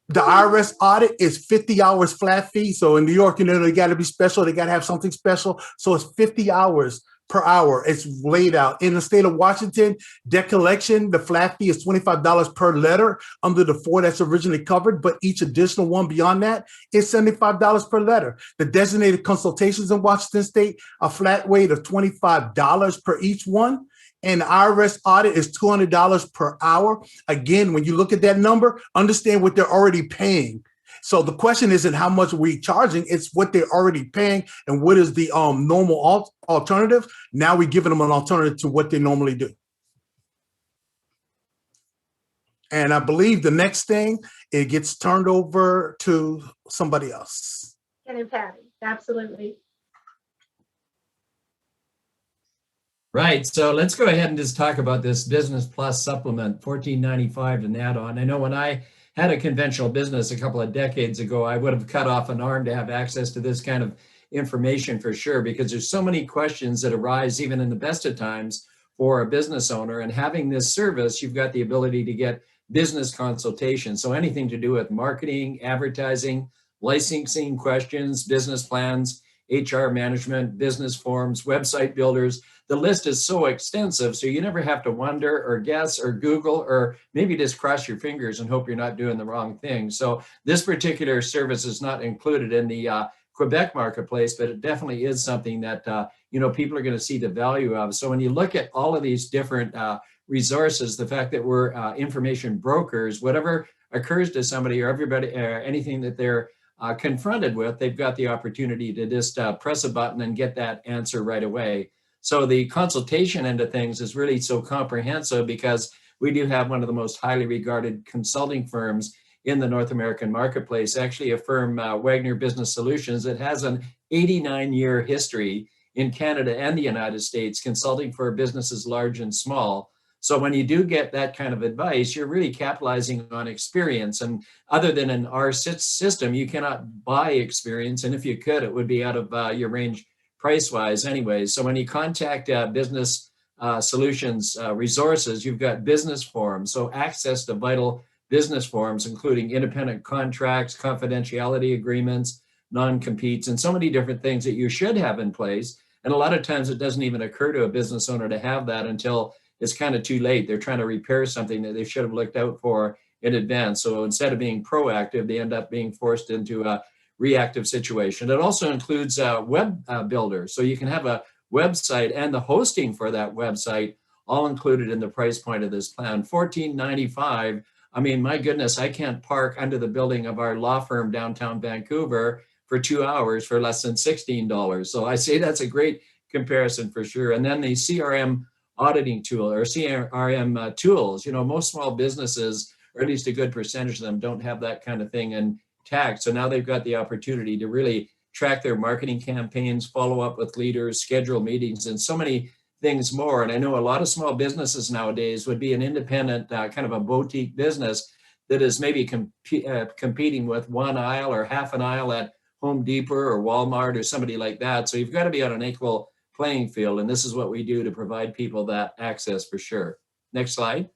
The IRS audit is 50 hours flat fee. So in New York, you know, they got to be special. They got to have something special. So it's 50 hours per hour. It's laid out. In the state of Washington, debt collection, the flat fee is $25 per letter under the 4 that's originally covered, but each additional one beyond that is $75 per letter. The designated consultations in Washington state, a flat rate of $25 per each one. And the IRS audit is $200 per hour. Again, when you look at that number, understand what they're already paying. So the question isn't how much we're charging, it's what they're already paying and what is the normal alternative. Now we're giving them an alternative to what they normally do. And I believe the next thing, it gets turned over to somebody else. Ken and Patty, absolutely. Right. So let's go ahead and just talk about this Business Plus supplement, $14.95 an add-on. I know when I had a conventional business a couple of decades ago, I would have cut off an arm to have access to this kind of information for sure, because there's so many questions that arise even in the best of times for a business owner. And having this service, you've got the ability to get business consultation. So anything to do with marketing, advertising, licensing questions, business plans, HR management, business forms, website builders. The list is so extensive, so you never have to wonder or guess or Google or maybe just cross your fingers and hope you're not doing the wrong thing. So this particular service is not included in the Quebec marketplace, but it definitely is something that people are going to see the value of. So when you look at all of these different resources, the fact that we're information brokers, whatever occurs to somebody or everybody or anything that they're confronted with, they've got the opportunity to just press a button and get that answer right away. So the consultation end of things is really so comprehensive because we do have one of the most highly regarded consulting firms in the North American marketplace, actually a firm, Wagner Business Solutions, that has an 89-year history in Canada and the United States, consulting for businesses large and small. So when you do get that kind of advice, you're really capitalizing on experience. And other than in our system, you cannot buy experience. And if you could, it would be out of your range price-wise anyway. So when you contact Business Solutions Resources, you've got business forms. So access to vital business forms, including independent contracts, confidentiality agreements, non-competes, and so many different things that you should have in place. And a lot of times it doesn't even occur to a business owner to have that until it's kind of too late. They're trying to repair something that they should have looked out for in advance. So instead of being proactive, they end up being forced into a reactive situation. It also includes web builder. So you can have a website and the hosting for that website all included in the price point of this plan. $14.95. I mean, my goodness, I can't park under the building of our law firm downtown Vancouver for 2 hours for less than $16. So I say that's a great comparison for sure. And then the CRM auditing tool or CRM tools, you know, most small businesses, or at least a good percentage of them, don't have that kind of thing intact. So now they've got the opportunity to really track their marketing campaigns, follow up with leaders, schedule meetings, and so many things more. And I know a lot of small businesses nowadays would be an independent kind of a boutique business that is maybe competing with one aisle or half an aisle at Home Depot or Walmart or somebody like that. So you've got to be on an equal playing field. And this is what we do to provide people that access for sure. Next slide.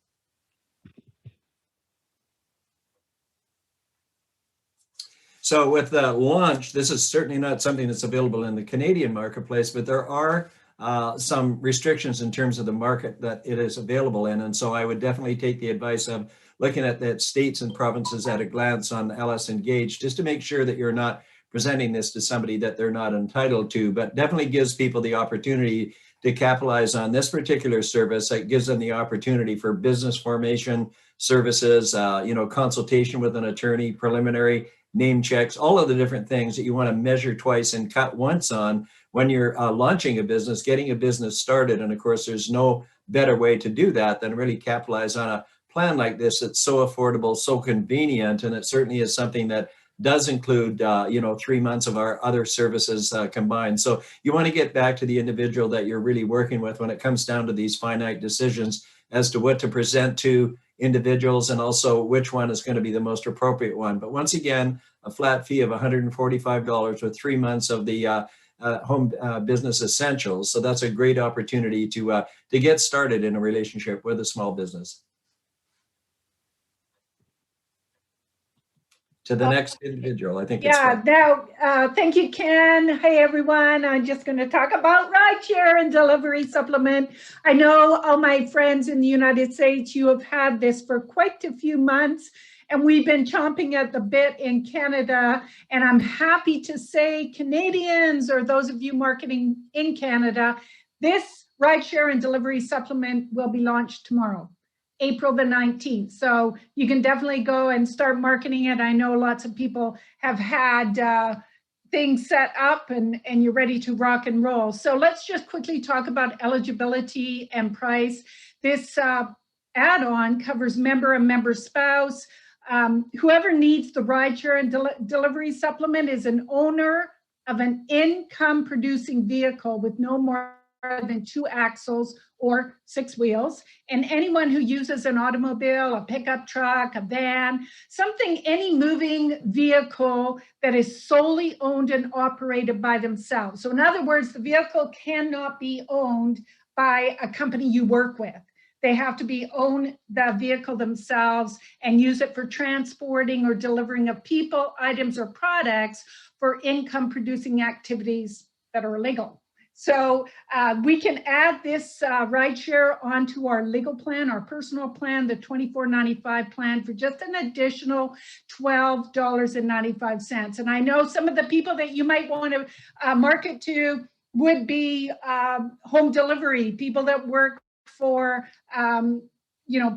So with the launch, this is certainly not something that's available in the Canadian marketplace, but there are some restrictions in terms of the market that it is available in. And so I would definitely take the advice of looking at the states and provinces at a glance on LS Engage, just to make sure that you're not presenting this to somebody that they're not entitled to, but definitely gives people the opportunity to capitalize on this particular service. That gives them the opportunity for business formation services, you know, consultation with an attorney, preliminary name checks, all of the different things that you want to measure twice and cut once on when you're launching a business, getting a business started. And of course, there's no better way to do that than really capitalize on a plan like this that's so affordable, so convenient, and it certainly is something that does include, you know, 3 months of our other services combined. So you want to get back to the individual that you're really working with when it comes down to these finite decisions as to what to present to individuals and also which one is going to be the most appropriate one. But once again, a flat fee of $145 with 3 months of the home business essentials. So that's a great opportunity to get started in a relationship with a small business. To the next individual, I think. Yeah, now, thank you, Ken. Hey, everyone. I'm just going to talk about rideshare and delivery supplement. I know all my friends in the United States, you have had this for quite a few months, and we've been chomping at the bit in Canada. And I'm happy to say, Canadians, or those of you marketing in Canada, this rideshare and delivery supplement will be launched tomorrow, April the 19th. So you can definitely go and start marketing it. I know lots of people have had things set up and you're ready to rock and roll. So let's just quickly talk about eligibility and price. This add-on covers member and member spouse. Whoever needs the rideshare and delivery supplement is an owner of an income producing vehicle with no more than 2 axles or 6 wheels, and anyone who uses an automobile, a pickup truck, a van, any moving vehicle that is solely owned and operated by themselves. So in other words, the vehicle cannot be owned by a company you work with. They have to own the vehicle themselves and use it for transporting or delivering of people, items, or products for income producing activities that are illegal. So we can add this rideshare onto our legal plan, our personal plan, the $24.95 plan, for just an additional $12.95. And I know some of the people that you might want to market to would be home delivery, people that work for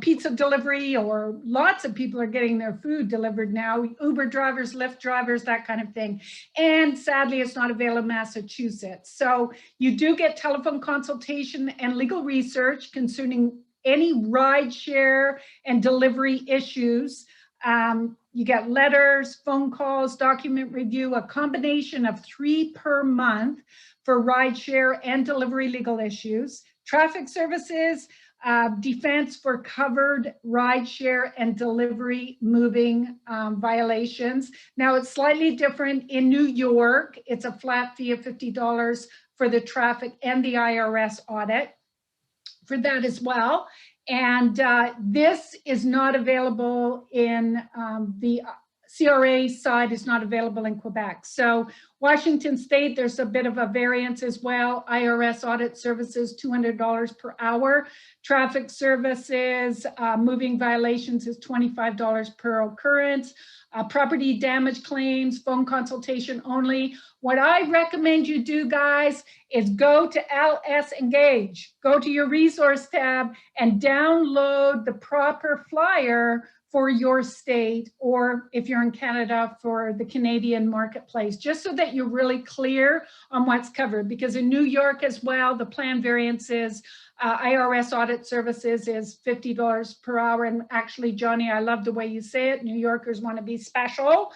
pizza delivery, or lots of people are getting their food delivered now, Uber drivers, Lyft drivers, that kind of thing. And sadly, it's not available in Massachusetts. So you do get telephone consultation and legal research concerning any ride share and delivery issues. You get letters, phone calls, document review, a combination of 3 per month for ride share and delivery legal issues, traffic services, defense for covered rideshare and delivery moving violations. Now it's slightly different in New York. It's a flat fee of $50 for the traffic and the IRS audit for that as well. And this is not available in the CRA side, is not available in Quebec. So Washington State, there's a bit of a variance as well. IRS audit services, $200 per hour. Traffic services, moving violations is $25 per occurrence. Property damage claims, phone consultation only. What I recommend you do, guys, is go to LS Engage. Go to your resource tab and download the proper flyer for your state, or if you're in Canada, for the Canadian marketplace, just so that you're really clear on what's covered. Because in New York as well, the plan variance is IRS audit services is $50 per hour. And actually, Johnny, I love the way you say it. New Yorkers want to be special.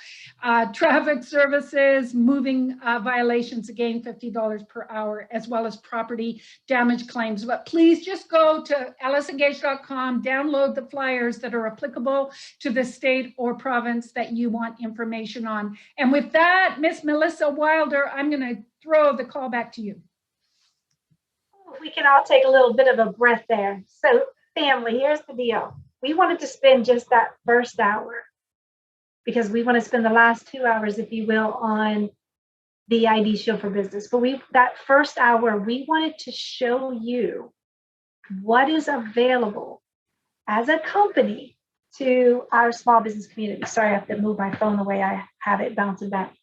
Traffic services, moving violations, again, $50 per hour, as well as property damage claims. But please just go to lsengage.com, download the flyers that are applicable to the state or province that you want information on. And with that, Miss Melissa Wilder, I'm going to throw the call back to you. We can all take a little bit of a breath there. So family, here's the deal. We wanted to spend just that first hour because we want to spend the last 2 hours, if you will, on the ID Shield for Business. But that first hour, we wanted to show you what is available as a company to our small business community. Sorry, I have to move my phone the way I have it bouncing back.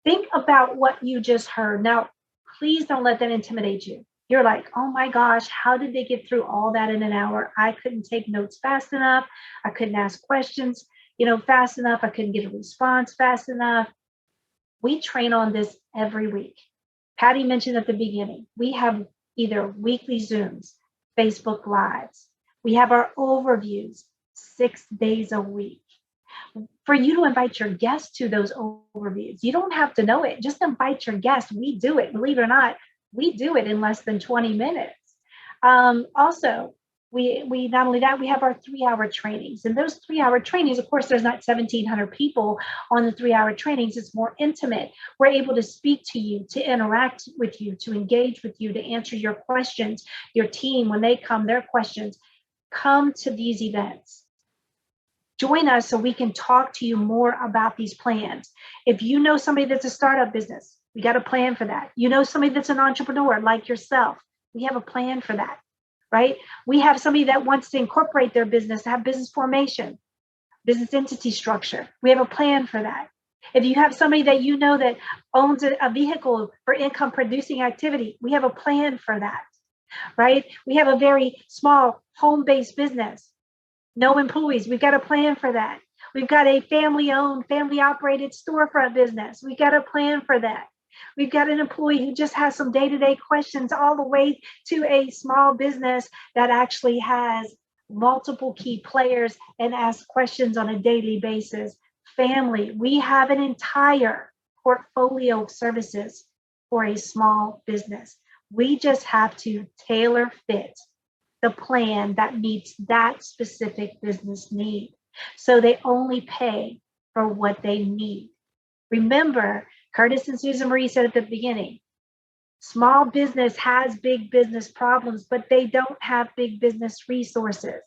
Think about what you just heard. Now, please don't let that intimidate you. You're like, oh my gosh, how did they get through all that in an hour? I couldn't take notes fast enough. I couldn't ask questions, fast enough. I couldn't get a response fast enough. We train on this every week. Patty mentioned at the beginning, we have either weekly Zooms, Facebook Lives. We have our overviews 6 days a week. For you to invite your guests to those overviews, you don't have to know it. Just invite your guests. We do it. Believe it or not, we do it in less than 20 minutes. Also, we not only that, we have our 3-hour trainings. And those 3-hour trainings, of course, there's not 1,700 people on the 3-hour trainings. It's more intimate. We're able to speak to you, to interact with you, to engage with you, to answer your questions, your team, when they come, their questions. Come to these events. Join us so we can talk to you more about these plans. If you know somebody that's a startup business, we got a plan for that. You know somebody that's an entrepreneur like yourself, we have a plan for that, right? We have somebody that wants to incorporate their business, have business formation, business entity structure. We have a plan for that. If you have somebody that you know that owns a vehicle for income producing activity, we have a plan for that, right? We have a very small home-based business, no employees. We've got a plan for that. We've got a family-owned, family-operated storefront business. We've got a plan for that. We've got an employee who just has some day-to-day questions, all the way to a small business that actually has multiple key players and asks questions on a daily basis. Family, we have an entire portfolio of services for a small business. We just have to tailor fit the plan that meets that specific business need. So they only pay for what they need. Remember, Curtis and Susan Marie said at the beginning, small business has big business problems, but they don't have big business resources.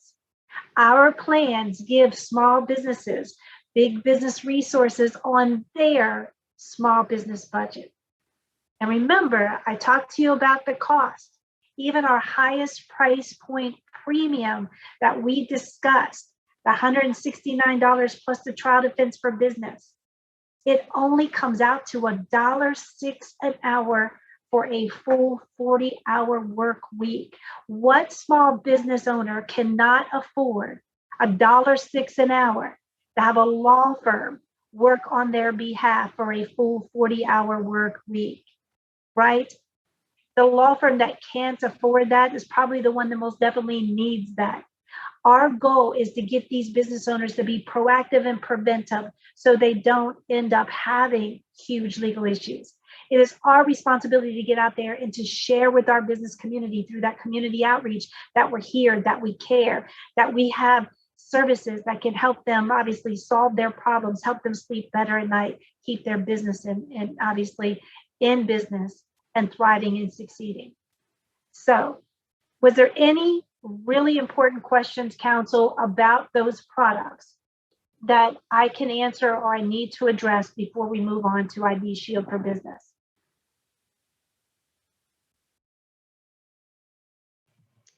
Our plans give small businesses big business resources on their small business budget. And remember, I talked to you about the cost. Even our highest price point premium that we discussed, the $169 plus the trial defense for business, it only comes out to $1.06 an hour for a full 40-hour work week. What small business owner cannot afford $1.06 an hour to have a law firm work on their behalf for a full 40-hour work week, right? The law firm that can't afford that is probably the one that most definitely needs that. Our goal is to get these business owners to be proactive and preventive so they don't end up having huge legal issues. It is our responsibility to get out there and to share with our business community through that community outreach that we're here, that we care, that we have services that can help them obviously solve their problems, help them sleep better at night, keep their business and obviously in business and thriving and succeeding. So, was there any really important questions, council, about those products that I can answer or I need to address before we move on to ID Shield for Business?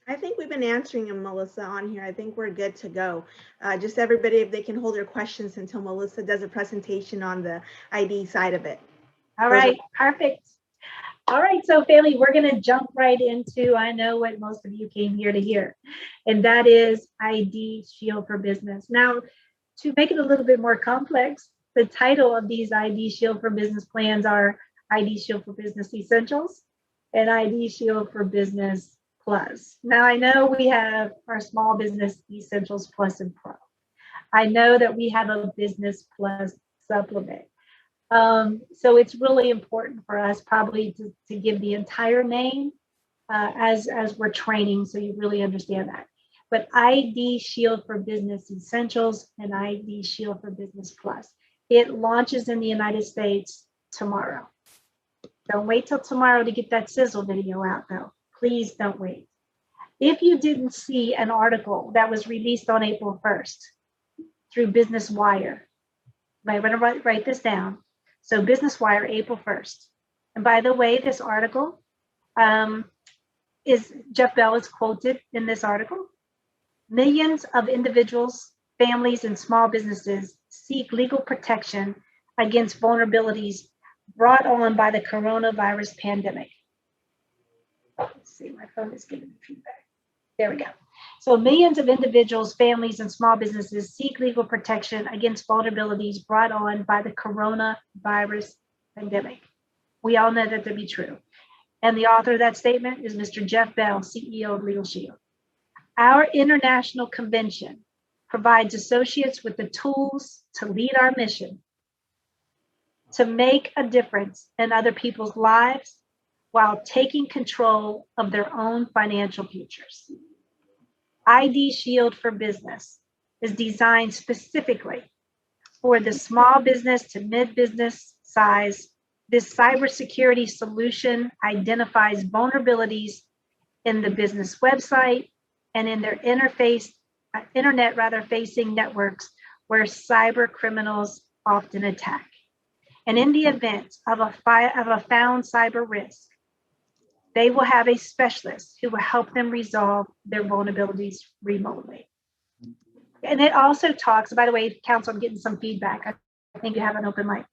I think we've been answering them, Melissa, on here. I think we're good to go. Just everybody, if they can hold their questions until Melissa does a presentation on the ID side of it. All right, perfect. All right, so family, we're going to jump right into, I know what most of you came here to hear, and that is ID Shield for Business. Now, to make it a little bit more complex, the title of these ID Shield for Business plans are ID Shield for Business Essentials and ID Shield for Business Plus. Now, I know we have our Small Business Essentials Plus and Pro. I know that we have a Business Plus supplement. So it's really important for us probably to give the entire name as we're training, so you really understand that. But ID Shield for Business Essentials and ID Shield for Business Plus. It launches in the United States tomorrow. Don't wait till tomorrow to get that sizzle video out though. Please don't wait. If you didn't see an article that was released on April 1st through Business Wire, I'm going to write this down. So Business Wire, April 1st. And by the way, this article is Jeff Bell is quoted in this article. Millions of individuals, families, and small businesses seek legal protection against vulnerabilities brought on by the coronavirus pandemic. Let's see, my phone is giving me feedback. There we go. So millions of individuals, families, and small businesses seek legal protection against vulnerabilities brought on by the coronavirus pandemic. We all know that to be true. And the author of that statement is Mr. Jeff Bell, CEO of LegalShield. Our international convention provides associates with the tools to lead our mission, to make a difference in other people's lives while taking control of their own financial futures. ID Shield for Business is designed specifically for the small business to mid-business size. This cybersecurity solution identifies vulnerabilities in the business website and in their internet-facing networks where cyber criminals often attack. And in the event of a found cyber risk, they will have a specialist who will help them resolve their vulnerabilities remotely. And it also talks, by the way, Council, I'm getting some feedback. I think you have an open mic.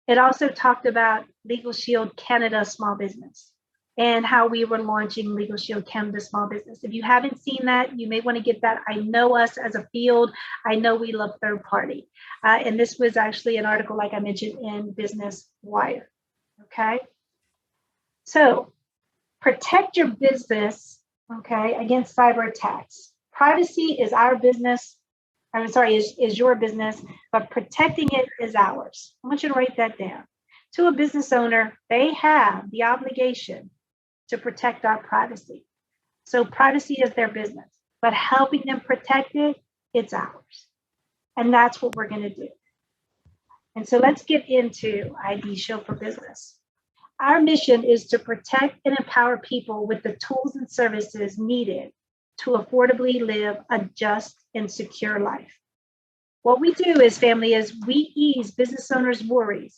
It also talked about LegalShield Canada Small Business and how we were launching LegalShield Canada Small Business. If you haven't seen that, you may want to get that. I know us as a field. I know we love third party. And this was actually an article, like I mentioned, in Business Wire. Okay. So protect your business, okay, against cyber attacks. Privacy is our business. Is your business, but protecting it is ours. I want you to write that down. To a business owner, they have the obligation to protect our privacy. So privacy is their business, but helping them protect it, it's ours. And that's what we're going to do. And so let's get into ID Shield for Business. Our mission is to protect and empower people with the tools and services needed to affordably live a just and secure life. What we do as family is we ease business owners' worries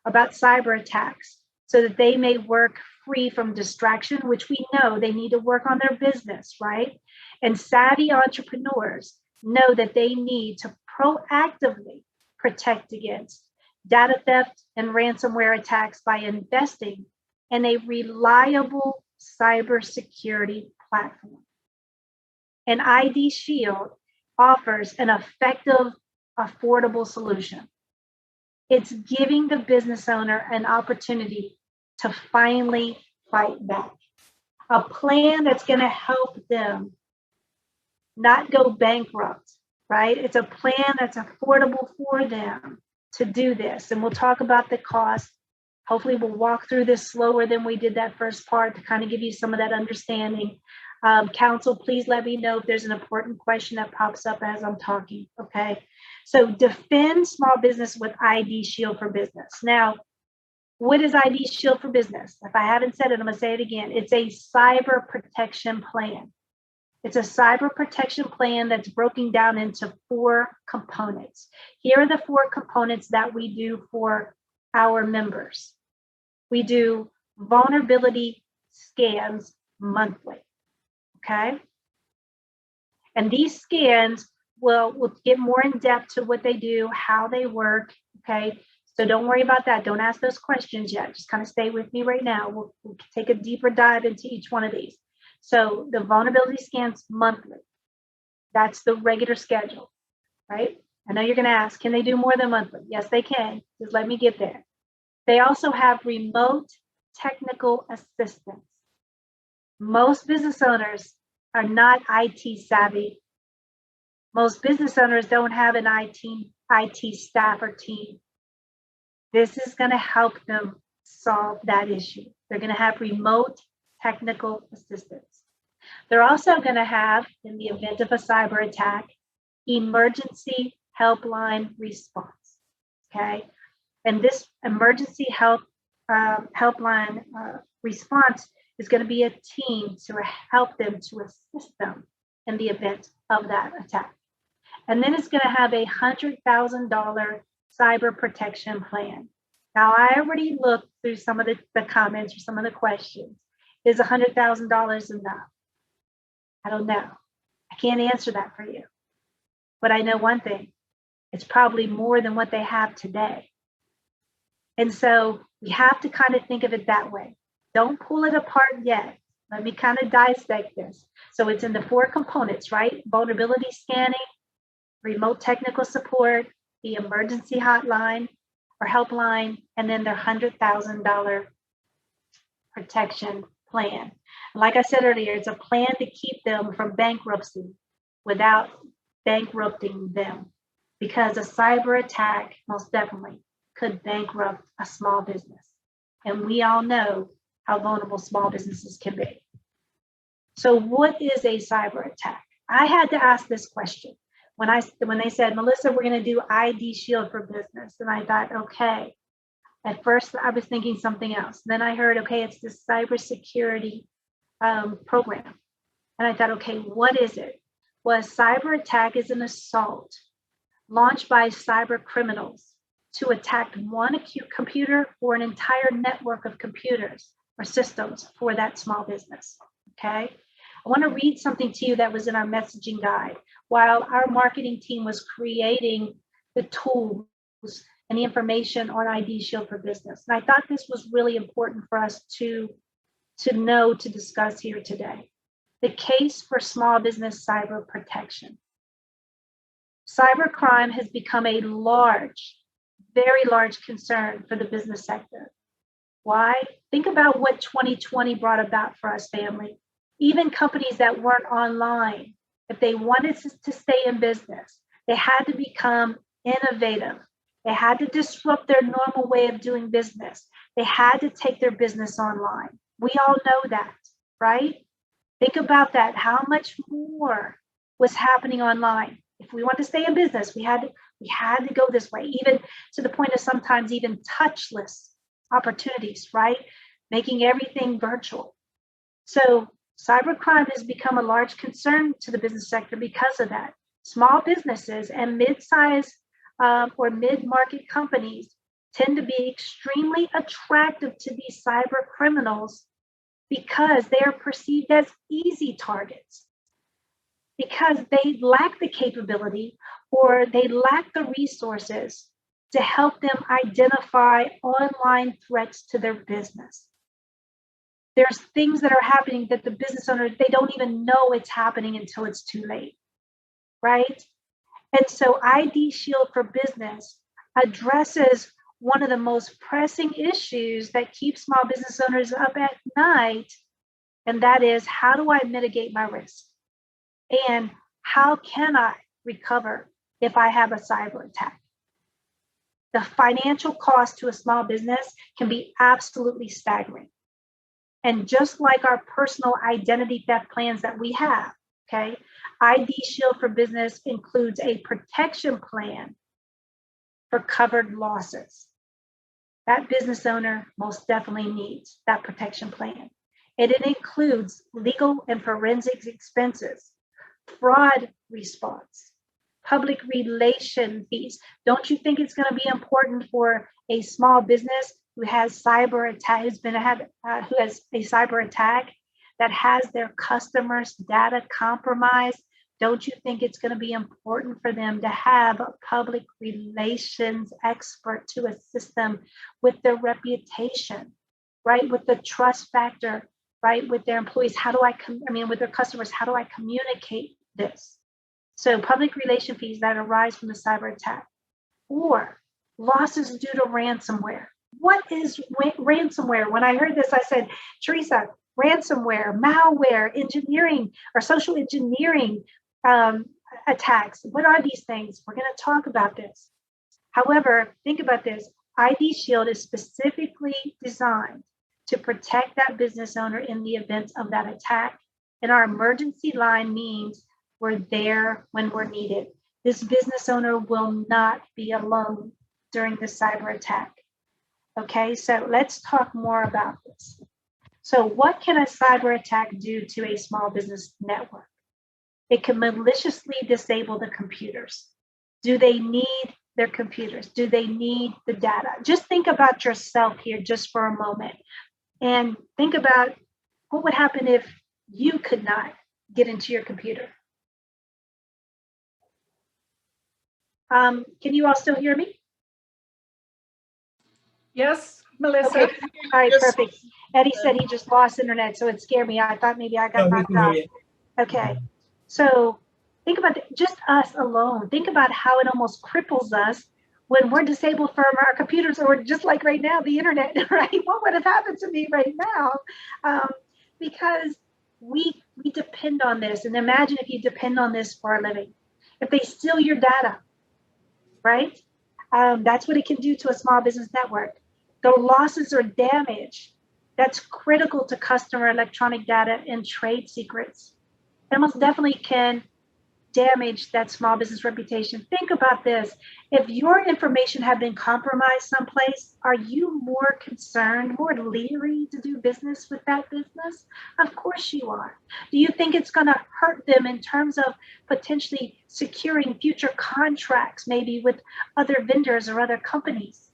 about cyber attacks so that they may work free from distraction, which we know they need to work on their business, right? And savvy entrepreneurs know that they need to proactively protect against data theft and ransomware attacks by investing in a reliable cybersecurity platform. And ID Shield offers an effective, affordable solution. It's giving the business owner an opportunity to finally fight back. A plan that's going to help them not go bankrupt, right? It's a plan that's affordable for them to do this. And we'll talk about the cost Hopefully we'll walk through this slower than we did that first part to kind of give you some of that understanding. Council, please let me know if there's an important question that pops up as I'm talking, okay? So defend small business with ID Shield for Business. Now, what is ID Shield for Business? If I haven't said it, I'm gonna say it again. It's a cyber protection plan. It's a cyber protection plan that's broken down into 4 components. Here are the 4 components that we do for our members. We do vulnerability scans monthly, okay? And these scans will get more in depth to what they do, how they work, okay? So don't worry about that. Don't ask those questions yet. Just kind of stay with me right now. We'll take a deeper dive into each one of these. So the vulnerability scans monthly. That's the regular schedule, right? I know you're going to ask, can they do more than monthly? Yes, they can. Just let me get there. They also have remote technical assistance. Most business owners are not IT savvy. Most business owners don't have an IT staff or team. This is going to help them solve that issue. They're going to have remote technical assistance. They're also going to have, in the event of a cyber attack, emergency helpline response, okay? And this emergency helpline response is going to be a team to help them, to assist them in the event of that attack. And then it's going to have a $100,000 cyber protection plan. Now, I already looked through some of the comments or some of the questions. Is $100,000 enough? I don't know. I can't answer that for you. But I know one thing. It's probably more than what they have today. And so we have to kind of think of it that way. Don't pull it apart yet. Let me kind of dissect this. So it's in the 4 components, right? Vulnerability scanning, remote technical support, the emergency hotline or helpline, and then their $100,000 protection plan. Like I said earlier, it's a plan to keep them from bankruptcy without bankrupting them, because a cyber attack most definitely could bankrupt a small business. And we all know how vulnerable small businesses can be. So what is a cyber attack? I had to ask this question when they said, Melissa, we're going to do ID Shield for Business. And I thought, okay. At first, I was thinking something else. Then I heard, okay, it's this cybersecurity program. And I thought, okay, what is it? Well, a cyber attack is an assault launched by cyber criminals to attack one acute computer or an entire network of computers or systems for that small business, okay? I want to read something to you that was in our messaging guide. While our marketing team was creating the tools and the information on ID Shield for Business. And I thought this was really important for us to know, to discuss here today. The case for small business cyber protection. Cybercrime has become a large, very large concern for the business sector. Why? Think about what 2020 brought about for us, family. Even companies that weren't online, if they wanted to stay in business, they had to become innovative. They had to disrupt their normal way of doing business. They had to take their business online. We all know that, right? Think about that. How much more was happening online? If we want to stay in business, we had to go this way, even to the point of sometimes even touchless opportunities, right? Making everything virtual. So cybercrime has become a large concern to the business sector because of that. Small businesses and mid-size or mid-market companies tend to be extremely attractive to these cyber criminals because they are perceived as easy targets, because they lack the capability or they lack the resources to help them identify online threats to their business. There's things that are happening that the business owners, they don't even know it's happening until it's too late, right? And so ID Shield for Business addresses one of the most pressing issues that keep small business owners up at night, and that is, how do I mitigate my risk? And how can I recover if I have a cyber attack? the financial cost to a small business can be absolutely staggering. And just like our personal identity theft plans that we have, okay, ID Shield for Business includes a protection plan for covered losses. That business owner most definitely needs that protection plan. And it includes legal and forensics expenses, fraud response, public relation fees. Don't you think it's going to be important for a small business who has cyber attack, who has a cyber attack that has their customers' data compromised? Don't you think it's going to be important for them to have a public relations expert to assist them with their reputation, right? With the trust factor, right? With their employees, with their customers, how do I communicate this? So public relation fees that arise from the cyber attack, or losses due to ransomware. What is ransomware? When I heard this, I said, Teresa, ransomware, malware, engineering, or social engineering attacks. What are these things? We're going to talk about this. However, think about this. ID Shield is specifically designed to protect that business owner in the event of that attack. And our emergency line means we're there when we're needed. This business owner will not be alone during the cyber attack. Okay, so let's talk more about this. So what can a cyber attack do to a small business network? It can maliciously disable the computers. Do they need their computers? Do they need the data? Just think about yourself here just for a moment. And think about what would happen if you could not get into your computer. Can you all still hear me? Yes, Melissa. Okay. All right, perfect. Eddie said he just lost internet, so it scared me. I thought maybe I got knocked off. Okay, so think about just us alone. Think about how it almost cripples us when we're disabled from our computers, or just like right now, the internet, right? What would have happened to me right now? Because we depend on this. And imagine if you depend on this for a living. If they steal your data, right? That's what it can do to a small business network. The losses or damage that's critical to customer electronic data and trade secrets. It most definitely can damage that small business reputation. Think about this. If your information had been compromised someplace, are you more concerned, more leery to do business with that business? Of course you are. Do you think it's going to hurt them in terms of potentially securing future contracts, maybe with other vendors or other companies?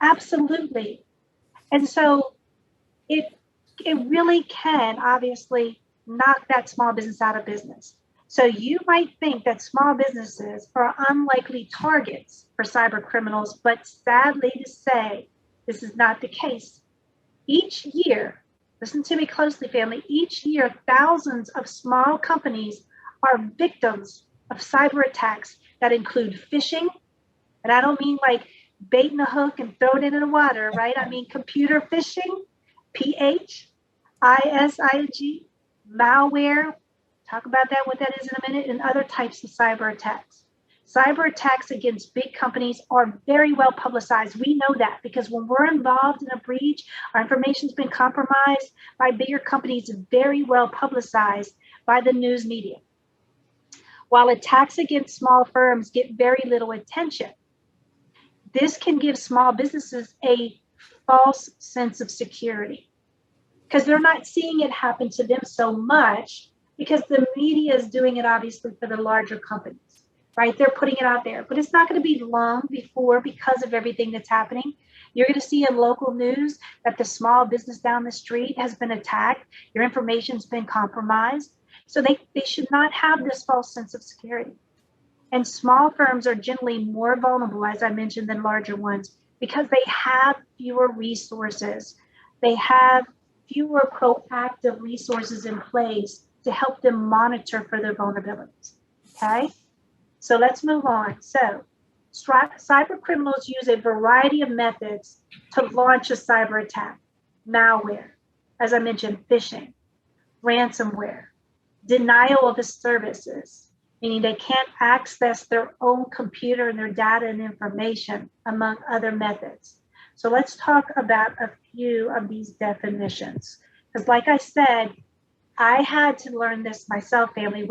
Absolutely. And so it really can obviously knock that small business out of business. So you might think that small businesses are unlikely targets for cyber criminals, but sadly to say, this is not the case. Each year, listen to me closely, family, each year, thousands of small companies are victims of cyber attacks that include phishing. And I don't mean like baiting a hook and throw it into the water, right? I mean computer phishing, PHISING, malware. Talk about that, what that is in a minute, and other types of cyber attacks. Cyber attacks against big companies are very well publicized. We know that because when we're involved in a breach, our information's been compromised by bigger companies, very well publicized by the news media. While attacks against small firms get very little attention, this can give small businesses a false sense of security because they're not seeing it happen to them so much, because the media is doing it obviously for the larger companies, right? They're putting it out there, but it's not going to be long before, because of everything that's happening, you're going to see in local news that the small business down the street has been attacked. Your information's been compromised. So they should not have this false sense of security. And small firms are generally more vulnerable, as I mentioned, than larger ones because they have fewer resources. They have fewer proactive resources in place to help them monitor for their vulnerabilities, okay? So let's move on. So cyber criminals use a variety of methods to launch a cyber attack. Malware, as I mentioned, phishing, ransomware, denial of the services, meaning they can't access their own computer and their data and information, among other methods. So let's talk about a few of these definitions. Because like I said, I had to learn this myself, family.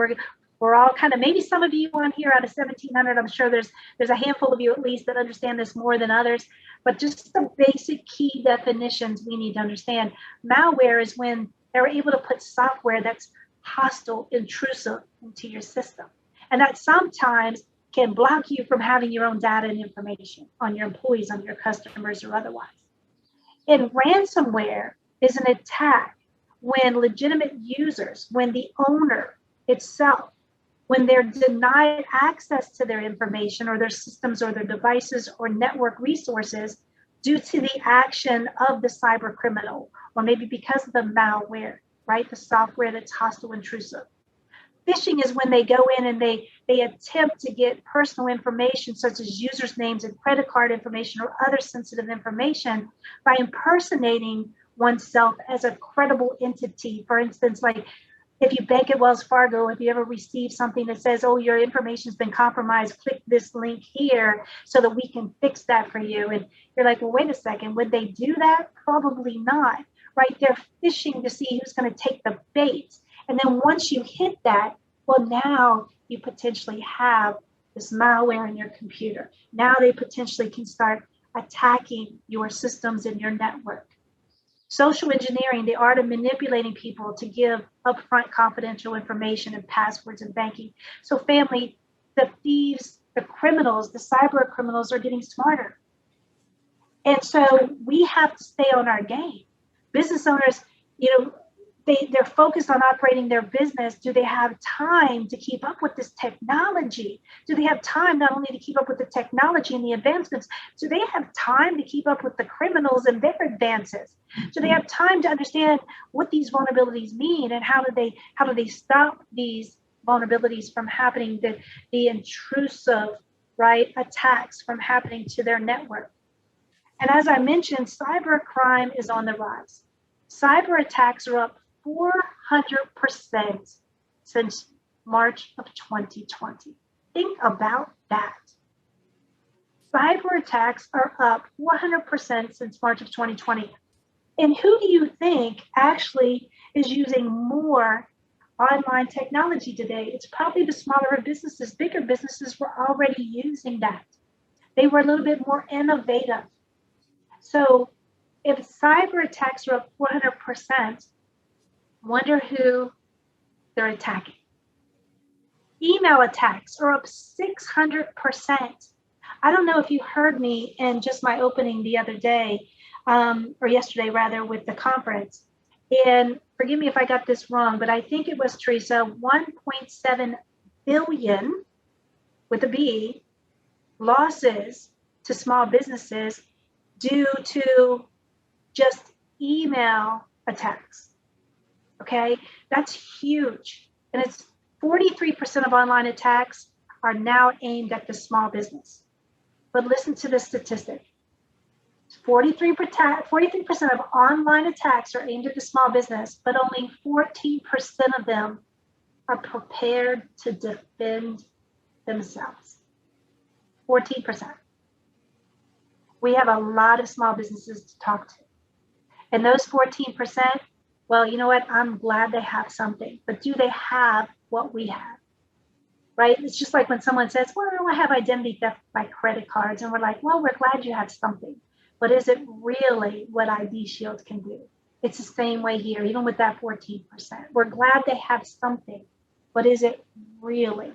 We're all kind of, maybe some of you on here out of 1,700, I'm sure there's a handful of you at least that understand this more than others, but just the basic key definitions we need to understand. Malware is when they're able to put software that's hostile, intrusive into your system. And that sometimes can block you from having your own data and information on your employees, on your customers, or otherwise. And ransomware is an attack when legitimate users, when the owner itself, when they're denied access to their information or their systems or their devices or network resources due to the action of the cyber criminal, or maybe because of the malware, right? The software that's hostile, intrusive. Phishing is when they go in and they attempt to get personal information such as users' names and credit card information or other sensitive information by impersonating oneself as a credible entity. For instance, like if you bank at Wells Fargo, if you ever receive something that says, oh, your information's been compromised, click this link here so that we can fix that for you. And you're like, well, wait a second, would they do that? Probably not, right? They're phishing to see who's going to take the bait. And then once you hit that, well, now you potentially have this malware in your computer. Now they potentially can start attacking your systems and your network. Social engineering, the art of manipulating people to give upfront confidential information and passwords and banking. So family, the thieves, the criminals, the cyber criminals are getting smarter. And so we have to stay on our game. Business owners, they're focused on operating their business. Do they have time to keep up with this technology? Do they have time not only to keep up with the technology and the advancements, do they have time to keep up with the criminals and their advances? Do they have time to understand what these vulnerabilities mean and how do they stop these vulnerabilities from happening, the intrusive, right, attacks from happening to their network? And as I mentioned, cyber crime is on the rise. Cyber attacks are up 400% since March of 2020. Think about that. Cyber attacks are up 400% since March of 2020. And who do you think actually is using more online technology today? It's probably the smaller businesses. Bigger businesses were already using that. They were a little bit more innovative. So if cyber attacks are up 400%, wonder who they're attacking. Email attacks are up 600%. I don't know if you heard me in just my opening the other day, or yesterday rather, with the conference. And forgive me if I got this wrong, but I think it was, Teresa, 1.7 billion with a B losses to small businesses due to just email attacks. Okay, that's huge. And it's 43% of online attacks are now aimed at the small business. But listen to this statistic. 43% of online attacks are aimed at the small business, but only 14% of them are prepared to defend themselves. 14%. We have a lot of small businesses to talk to. And those 14%, well, you know what? I'm glad they have something, but do they have what we have? Right? It's just like when someone says, well, I have identity theft by credit cards. And we're like, well, we're glad you have something. But is it really what LegalShield can do? It's the same way here, even with that 14%. We're glad they have something, but is it really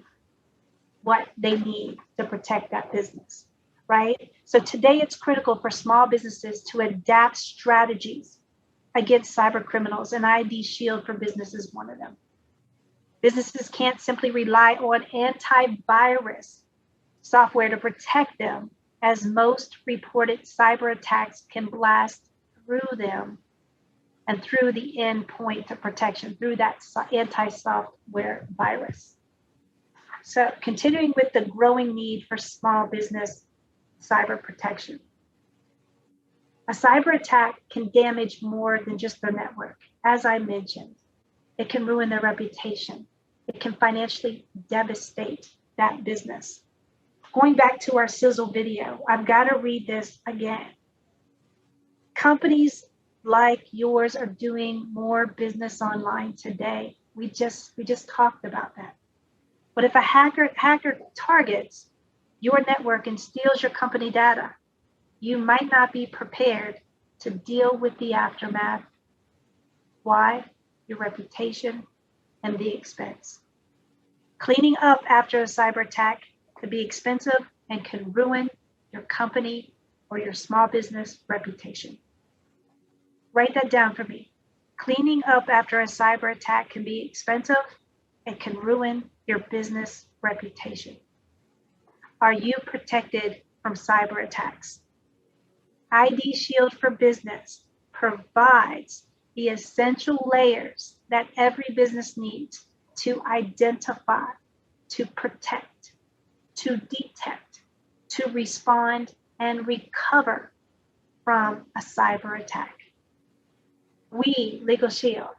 what they need to protect that business, right? So today it's critical for small businesses to adapt strategies against cyber criminals, and LegalShield for Business is one of them. Businesses can't simply rely on antivirus software to protect them, as most reported cyber attacks can blast through them and through the endpoint of protection, through that anti-software virus. So continuing with the growing need for small business cyber protection. A cyber attack can damage more than just their network. As I mentioned, it can ruin their reputation. It can financially devastate that business. Going back to our sizzle video, I've got to read this again. Companies like yours are doing more business online today. We just talked about that. But if a hacker targets your network and steals your company data, you might not be prepared to deal with the aftermath. Why? Your reputation and the expense. Cleaning up after a cyber attack could be expensive and can ruin your company or your small business reputation. Write that down for me. Cleaning up after a cyber attack can be expensive and can ruin your business reputation. Are you protected from cyber attacks? LegalShield for Business provides the essential layers that every business needs to identify, to protect, to detect, to respond, and recover from a cyber attack. We, LegalShield,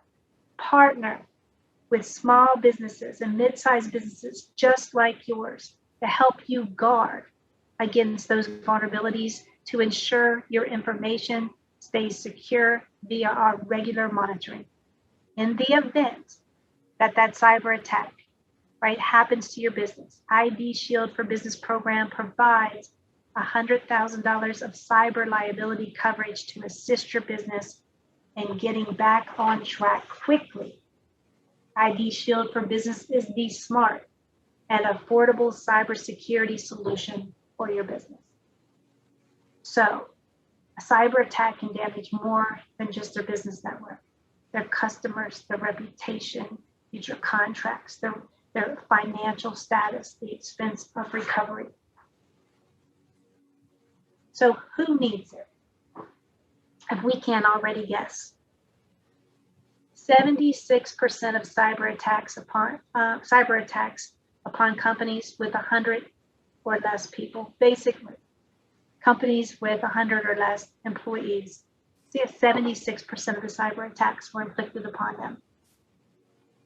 partner with small businesses and mid-sized businesses just like yours to help you guard against those vulnerabilities to ensure your information stays secure via our regular monitoring. In the event that cyber attack, right, happens to your business, LegalShield for Business program provides $100,000 of cyber liability coverage to assist your business in getting back on track quickly. LegalShield for Business is the smart and affordable cybersecurity solution for your business. So, a cyber attack can damage more than just their business network, their customers, their reputation, future contracts, their financial status, the expense of recovery. So who needs it? If we can't already guess, 76% of cyber attacks upon companies with 100 or less people, basically companies with 100 or less employees. See, 76% of the cyber attacks were inflicted upon them.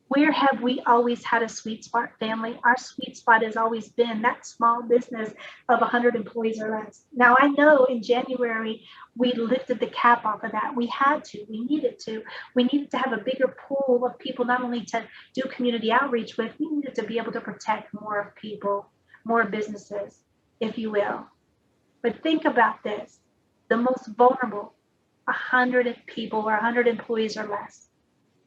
Where have we always had a sweet spot, family? Our sweet spot has always been that small business of 100 employees or less. Now, I know in January, we lifted the cap off of that. We had to, we needed to. We needed to have a bigger pool of people, not only to do community outreach with, we needed to be able to protect more people, more businesses, if you will. But think about this, the most vulnerable, 100 people or 100 employees or less.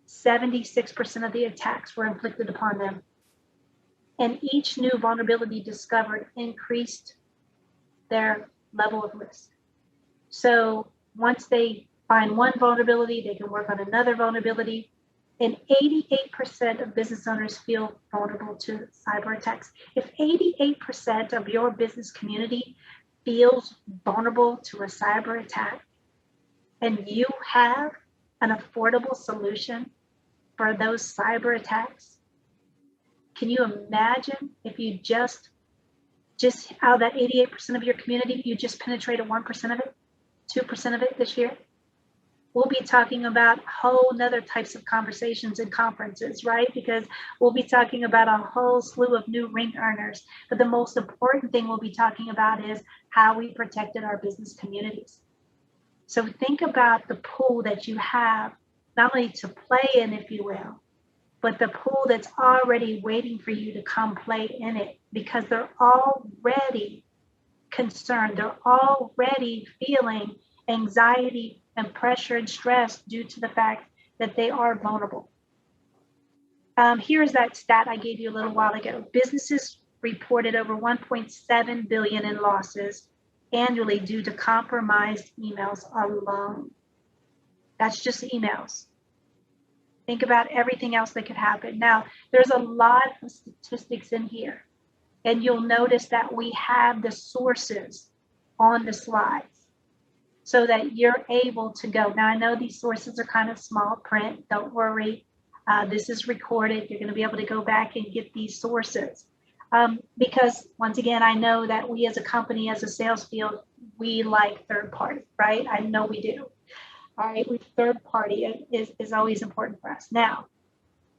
76% of the attacks were inflicted upon them. And each new vulnerability discovered increased their level of risk. So once they find one vulnerability, they can work on another vulnerability. And 88% of business owners feel vulnerable to cyber attacks. If 88% of your business community feels vulnerable to a cyber attack, and you have an affordable solution for those cyber attacks, can you imagine if you just out of that 88% of your community, you just penetrated 1% of it, 2% of it this year? We'll be talking about whole nother types of conversations and conferences, right? Because we'll be talking about a whole slew of new ring earners. But the most important thing we'll be talking about is how we protected our business communities. So think about the pool that you have, not only to play in, if you will, but the pool that's already waiting for you to come play in it, because they're already concerned. They're already feeling anxiety and pressure and stress due to the fact that they are vulnerable. Here's that stat I gave you a little while ago. Businesses reported over 1.7 billion in losses annually due to compromised emails alone. That's just emails. Think about everything else that could happen. Now, there's a lot of statistics in here, and you'll notice that we have the sources on the slides so that you're able to go. Now, I know these sources are kind of small print. Don't worry. This is recorded. You're going to be able to go back and get these sources. Because once again, I know that we as a company, as a sales field, we like third party, right? I know we do. All right, with third party is always important for us. Now,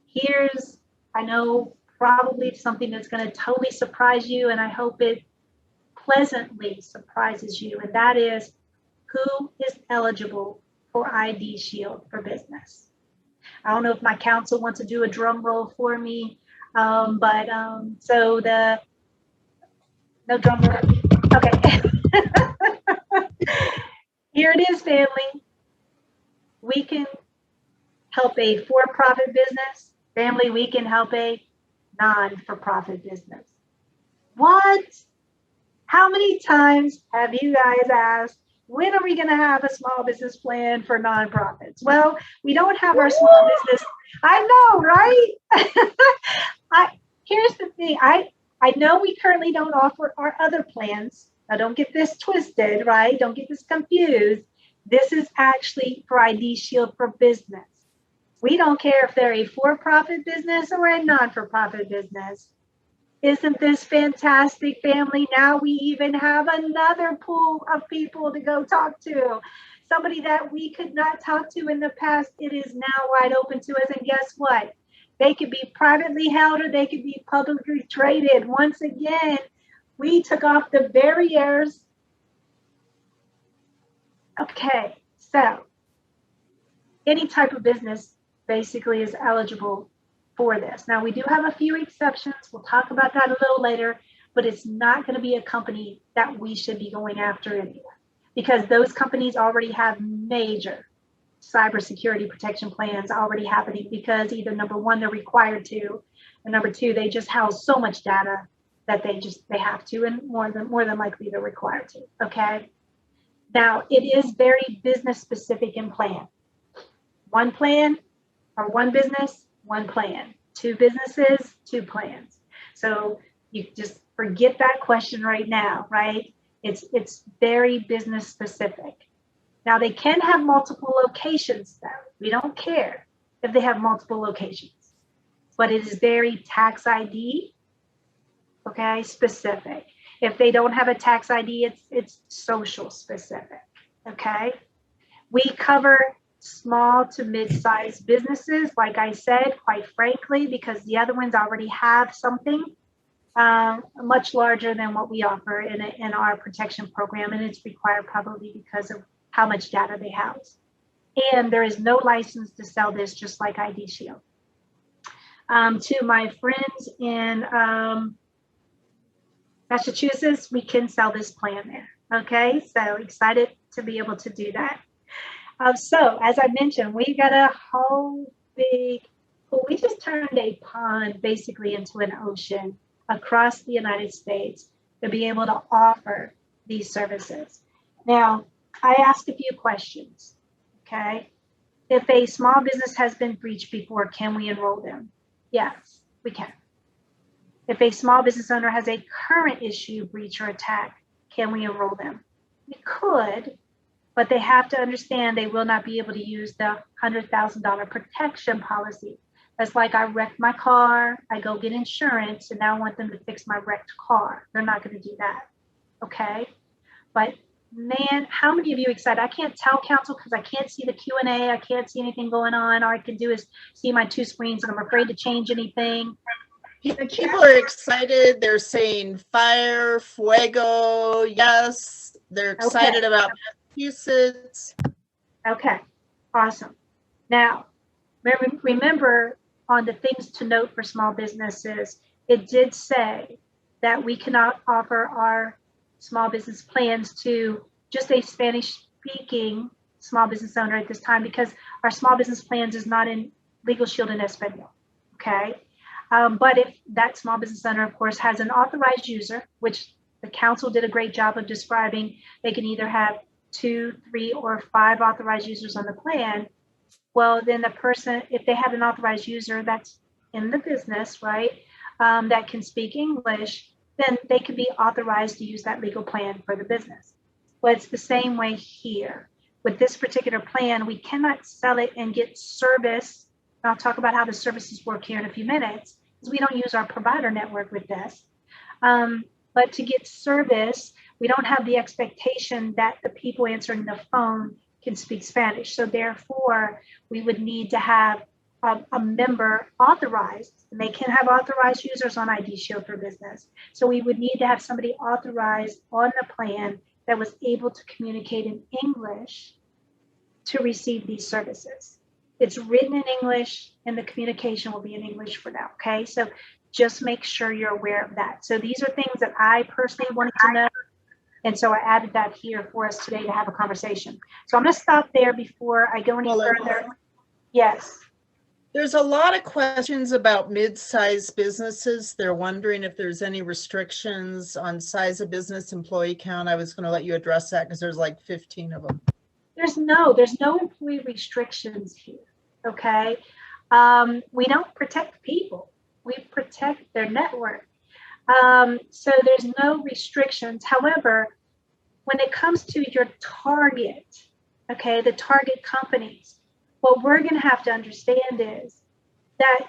here's I know probably it's something that's going to totally surprise you, and I hope it pleasantly surprises you, and that is who is eligible for ID Shield for business. I don't know if my counsel wants to do a drum roll for me, so no drum roll. Okay. Here it is, family. We can help a for-profit business. Family, we can help a non-for-profit business. What? How many times have you guys asked, when are we going to have a small business plan for nonprofits? Well, we don't have our small business. I know, right? Here's the thing. I know we currently don't offer our other plans. Now, don't get this twisted, right? Don't get this confused. This is actually for ID Shield for business. We don't care if they're a for-profit business or a non-for-profit business. Isn't this fantastic, family? Now we even have another pool of people to go talk to. Somebody that we could not talk to in the past, it is now wide open to us. And guess what? They could be privately held or they could be publicly traded. Once again, we took off the barriers. Okay, so any type of business basically is eligible for this. Now, we do have a few exceptions. We'll talk about that a little later, but it's not going to be a company that we should be going after anyway, because those companies already have major cybersecurity protection plans already happening, because either number one, they're required to, and number two, they just house so much data that they have to, and more than likely they're required to. Okay. Now, it is very business specific in plan. One plan or one business, one plan. Two businesses, two plans. So you just forget that question right now, right? It's very business specific. Now, they can have multiple locations though. We don't care if they have multiple locations, but it is very tax ID, okay, specific. If they don't have a tax ID, it's social specific, okay? We cover small to mid-sized businesses, like I said, quite frankly, because the other ones already have something much larger than what we offer in our protection program, and it's required probably because of how much data they house. And there is no license to sell this, just like ID Shield. To my friends in Massachusetts, we can sell this plan there. Okay, so excited to be able to do that. So as I mentioned, we got a whole big pool. We just turned a pond basically into an ocean across the United States to be able to offer these services. Now, I asked a few questions, okay? If a small business has been breached before, can we enroll them? Yes, we can. If a small business owner has a current issue, breach, or attack, can we enroll them? We could, but they have to understand they will not be able to use the $100,000 protection policy. That's like I wrecked my car, I go get insurance, and now I want them to fix my wrecked car. They're not going to do that, okay? But man, how many of you excited? I can't tell counsel because I can't see the Q&A. I can't see anything going on. All I can do is see my two screens, and I'm afraid to change anything. People are excited. They're saying fire, fuego, yes. They're excited about Massachusetts. Okay, awesome. Now, remember on the things to note for small businesses, it did say that we cannot offer our small business plans to just a Spanish-speaking small business owner at this time, because our small business plans is not in LegalShield in Espanol, okay? But if that small business owner, of course, has an authorized user, which the council did a great job of describing, they can either have 2, 3, or 5 authorized users on the plan. Well, then the person, if they have an authorized user that's in the business, right, that can speak English, then they can be authorized to use that legal plan for the business. Well, it's the same way here. With this particular plan, we cannot sell it and get service. I'll talk about how the services work here in a few minutes, because we don't use our provider network with this. But to get service, we don't have the expectation that the people answering the phone can speak Spanish. So therefore, we would need to have a member authorized, and they can have authorized users on ID Shield for Business. So we would need to have somebody authorized on the plan that was able to communicate in English to receive these services. It's written in English and the communication will be in English for now, okay? So just make sure you're aware of that. So these are things that I personally wanted to know. And so I added that here for us today to have a conversation. So I'm gonna stop there before I go any further. Yes. There's a lot of questions about mid-sized businesses. They're wondering if there's any restrictions on size of business, employee count. I was going to let you address that because there's like 15 of them. There's no employee restrictions here, okay? We don't protect people. We protect their network. So there's no restrictions. However, when it comes to your target, okay, the target companies, what we're going to have to understand is that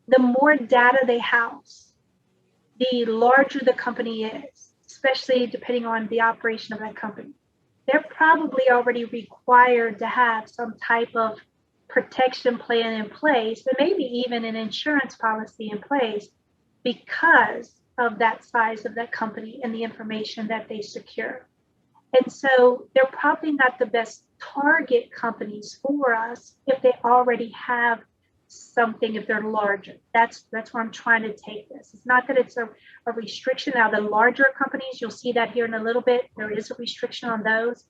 the more data they house, the larger the company is, especially depending on the operation of that company. They're probably already required to have some type of protection plan in place, but maybe even an insurance policy in place because of that size of that company and the information that they secure. And so they're probably not the best target companies for us if they already have something, if they're larger. That's where I'm trying to take this. It's not that it's a restriction. Now, the larger companies, you'll see that here in a little bit, there is a restriction on those.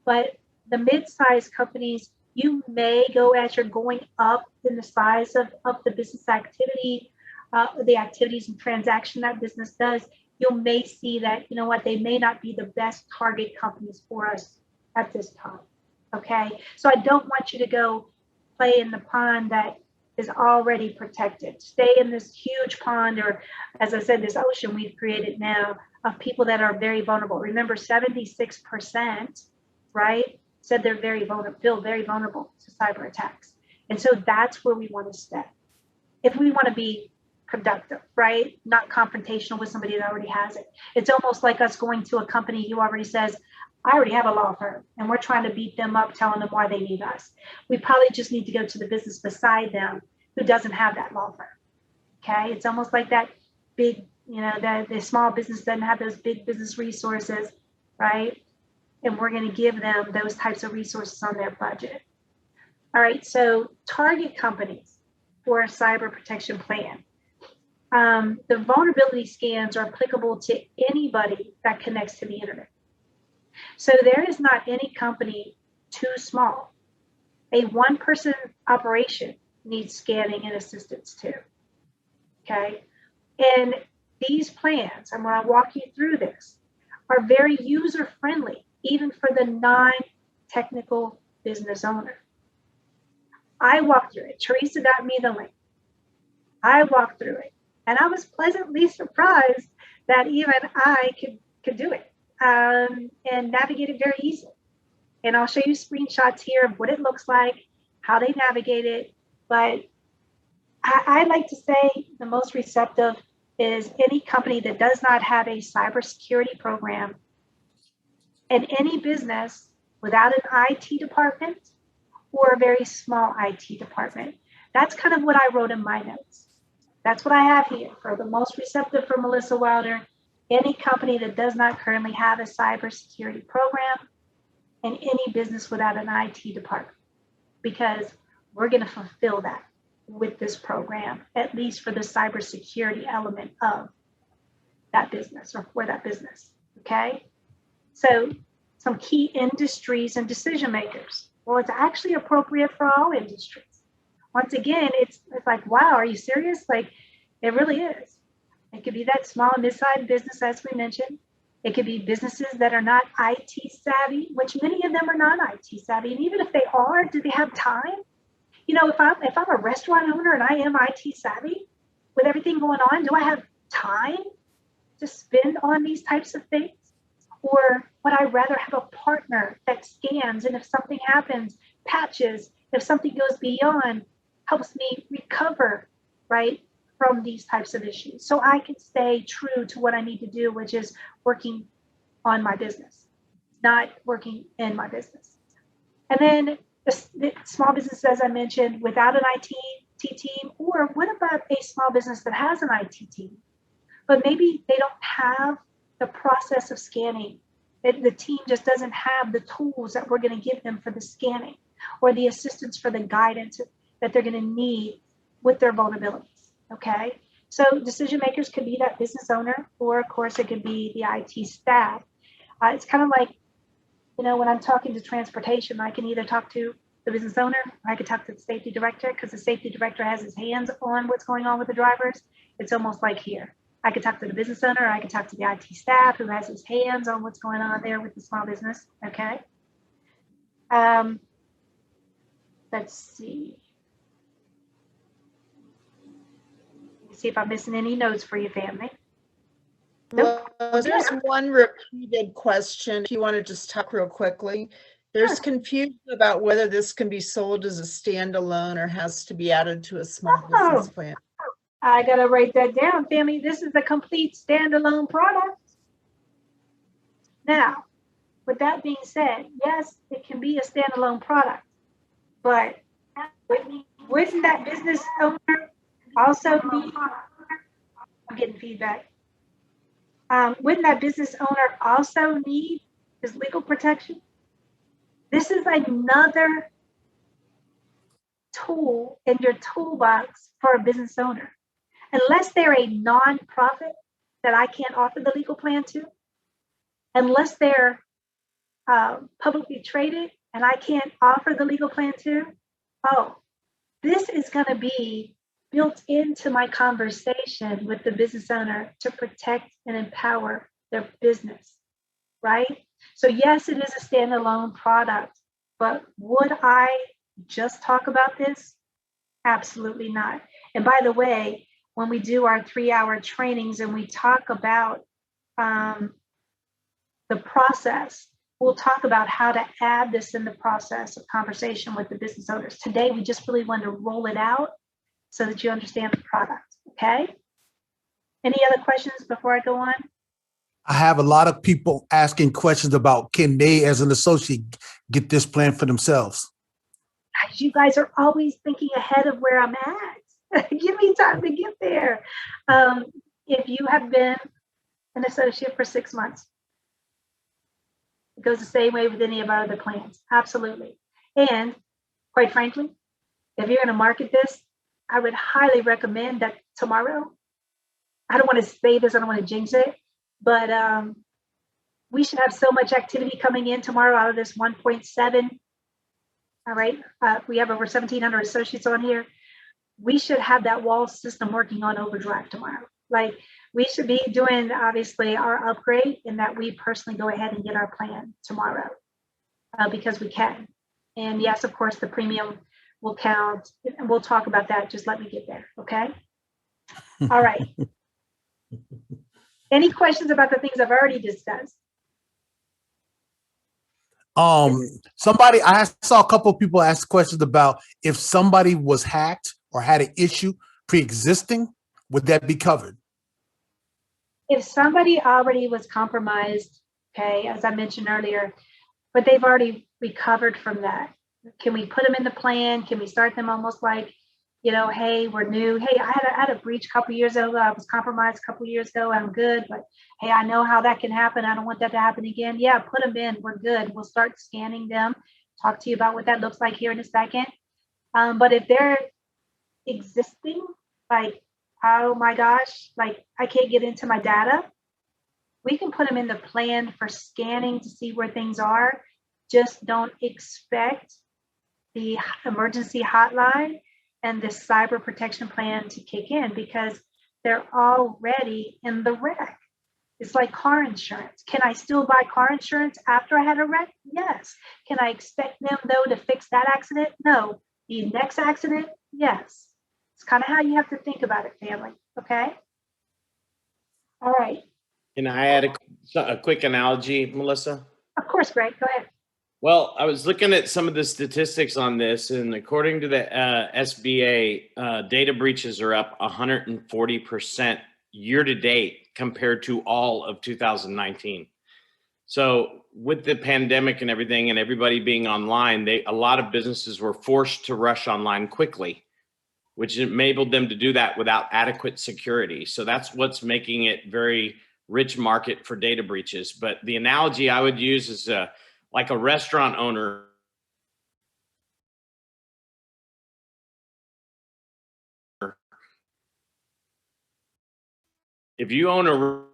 But the mid-sized companies, you may go as you're going up in the size of the business activity, the activities and transaction that business does, you may see that, you know what, they may not be the best target companies for us at this time, okay? So I don't want you to go play in the pond that is already protected. Stay in this huge pond, or as I said, this ocean we've created now of people that are very vulnerable. Remember, 76%, right, said they're very vulnerable, feel very vulnerable to cyber attacks. And so that's where we want to stay. If we want to be productive, right? Not confrontational with somebody that already has it. It's almost like us going to a company who already says, I already have a law firm, and we're trying to beat them up, telling them why they need us. We probably just need to go to the business beside them who doesn't have that law firm. Okay, it's almost like that big, you know, the small business doesn't have those big business resources, right? And we're going to give them those types of resources on their budget. All right, so target companies for a cyber protection plan. The vulnerability scans are applicable to anybody that connects to the internet. So there is not any company too small. A one-person operation needs scanning and assistance too, okay? And these plans, I'm gonna walk you through this, are very user-friendly, even for the non-technical business owner. I walked through it. Teresa got me the link. I walked through it. And I was pleasantly surprised that even I could do it and navigate it very easily. And I'll show you screenshots here of what it looks like, how they navigate it. But I like to say the most receptive is any company that does not have a cybersecurity program, and any business without an IT department or a very small IT department. That's kind of what I wrote in my notes. That's what I have here for the most receptive for Melissa Wilder. Any company that does not currently have a cybersecurity program, and any business without an IT department, because we're going to fulfill that with this program, at least for the cybersecurity element of that business or for that business. Okay. So some key industries and decision makers. Well, it's actually appropriate for all industries. Once again, it's like, wow, are you serious? Like, it really is. It could be that small and mid-sized business, as we mentioned. It could be businesses that are not IT savvy, which many of them are not IT savvy. And even if they are, do they have time? You know, if I'm a restaurant owner and I am IT savvy with everything going on, do I have time to spend on these types of things? Or would I rather have a partner that scans, and if something happens, patches, if something goes beyond, helps me recover, right, from these types of issues, so I can stay true to what I need to do, which is working on my business, not working in my business. And then the small business, as I mentioned, without an IT team? Or what about a small business that has an IT team, but maybe they don't have the process of scanning? The team just doesn't have the tools that we're going to give them for the scanning or the assistance for the guidance that they're going to need with their vulnerabilities. Okay. So decision makers could be that business owner, or of course it could be the IT staff. It's kind of like, you know, when I'm talking to transportation, I can either talk to the business owner, or I could talk to the safety director, because the safety director has his hands on what's going on with the drivers. It's almost like here. I could talk to the business owner, or I could talk to the IT staff who has his hands on what's going on there with the small business. Okay. Let's see. See if I'm missing any notes for you, family. Nope. Well, there's one repeated question. If you want to just talk real quickly, there's confusion about whether this can be sold as a standalone or has to be added to a small business plan. I gotta write that down, family. This is a complete standalone product. Now, with that being said, yes, it can be a standalone product, but wouldn't that business owner also need, I'm getting feedback. Wouldn't that business owner also need his legal protection? This is another tool in your toolbox for a business owner. Unless they're a nonprofit that I can't offer the legal plan to, unless they're publicly traded and I can't offer the legal plan to, oh, this is going to be built into my conversation with the business owner to protect and empower their business, right? So yes, it is a standalone product, but would I just talk about this? Absolutely not. And by the way, when we do our 3-hour trainings and we talk about the process, we'll talk about how to add this in the process of conversation with the business owners. Today, we just really want to roll it out so that you understand the product, okay? Any other questions before I go on? I have a lot of people asking questions about, can they, as an associate, get this plan for themselves? You guys are always thinking ahead of where I'm at. Give me time to get there. If you have been an associate for 6 months, it goes the same way with any of our other plans. Absolutely. And quite frankly, if you're going to market this, I would highly recommend that tomorrow, I don't want to say this, I don't want to jinx it, but we should have so much activity coming in tomorrow out of this 1.7. All right. We have over 1,700 associates on here. We should have that wall system working on overdrive tomorrow. Like, we should be doing, obviously, our upgrade, in that we personally go ahead and get our plan tomorrow because we can. And yes, of course, the premium will count. And we'll talk about that. Just let me get there. Okay. All right. Any questions about the things I've already discussed? I saw a couple of people ask questions about if somebody was hacked or had an issue pre-existing, would that be covered? If somebody already was compromised, okay, as I mentioned earlier, but they've already recovered from that, can we put them in the plan? Can we start them almost like, you know, hey, we're new. Hey, I had a breach a couple of years ago. I was compromised a couple of years ago. I'm good, but hey, I know how that can happen. I don't want that to happen again. Yeah, put them in. We're good. We'll start scanning them. Talk to you about what that looks like here in a second. But if they're existing, like, oh my gosh, like I can't get into my data, we can put them in the plan for scanning to see where things are. Just don't expect the emergency hotline and the cyber protection plan to kick in, because they're already in the wreck. It's like car insurance. Can I still buy car insurance after I had a wreck? Yes. Can I expect them, though, to fix that accident? No. The next accident? Yes. It's kind of how you have to think about it, family. Okay? All right. Can I add a quick analogy, Melissa? Of course, Greg. Go ahead. Well, I was looking at some of the statistics on this, and according to the SBA, data breaches are up 140% year to date compared to all of 2019. So with the pandemic and everything and everybody being online, a lot of businesses were forced to rush online quickly, which enabled them to do that without adequate security. So that's what's making it very rich market for data breaches. But the analogy I would use is like a restaurant owner. If you own a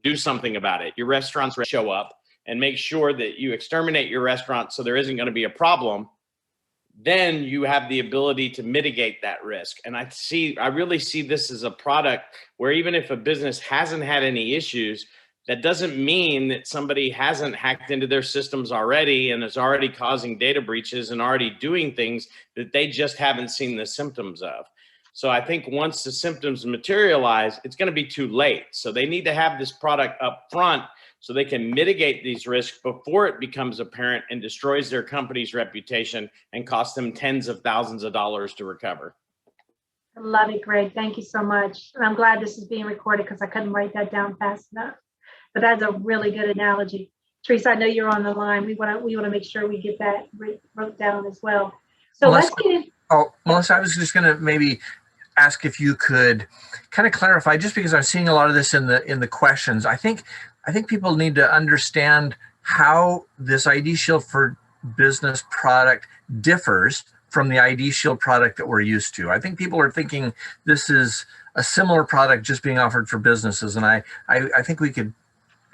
do something about it, your restaurants show up and make sure that you exterminate your restaurant so there isn't going to be a problem, then you have the ability to mitigate that risk. And I really see this as a product where even if a business hasn't had any issues, that doesn't mean that somebody hasn't hacked into their systems already and is already causing data breaches and already doing things that they just haven't seen the symptoms of. So I think once the symptoms materialize, it's going to be too late. So they need to have this product up front so they can mitigate these risks before it becomes apparent and destroys their company's reputation and costs them tens of thousands of dollars to recover. I love it, Greg. Thank you so much. And I'm glad this is being recorded because I couldn't write that down fast enough. But that's a really good analogy. Teresa, I know you're on the line. We want to make sure we get that wrote down as well. So Melissa, let's get in. Oh, Melissa, I was just going to maybe ask if you could kind of clarify, just because I'm seeing a lot of this in the questions. I think people need to understand how this ID Shield for Business product differs from the ID Shield product that we're used to. I think people are thinking this is a similar product just being offered for businesses, and I think we could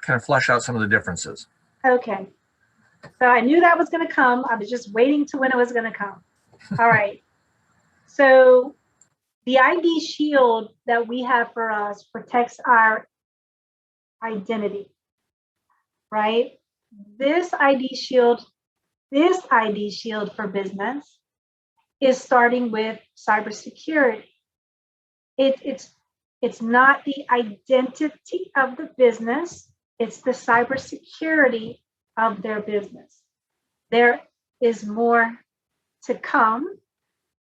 kind of flesh out some of the differences. Okay. So I knew that was going to come. I was just waiting to when it was going to come. All right. So the ID Shield that we have for us protects our identity, right? This ID Shield for business is starting with cybersecurity. It's not the identity of the business, it's the cybersecurity of their business. There is more to come,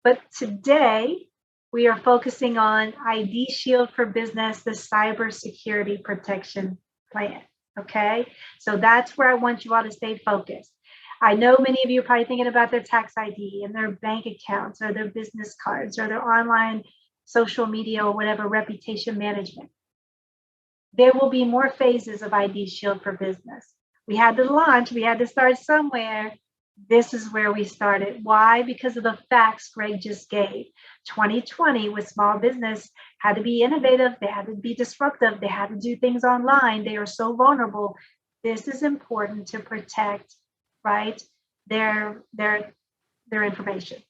but today we are focusing on ID Shield for Business, the cybersecurity protection plan. Okay, so that's where I want you all to stay focused. I know many of you are probably thinking about their tax ID and their bank accounts or their business cards or their online social media or whatever, reputation management. There will be more phases of ID Shield for Business. We had to launch, we had to start somewhere. This is where we started. Why? Because of the facts Greg just gave. 2020 with small business had to be innovative, they had to be disruptive, they had to do things online, they are so vulnerable. This is important to protect, right, their information.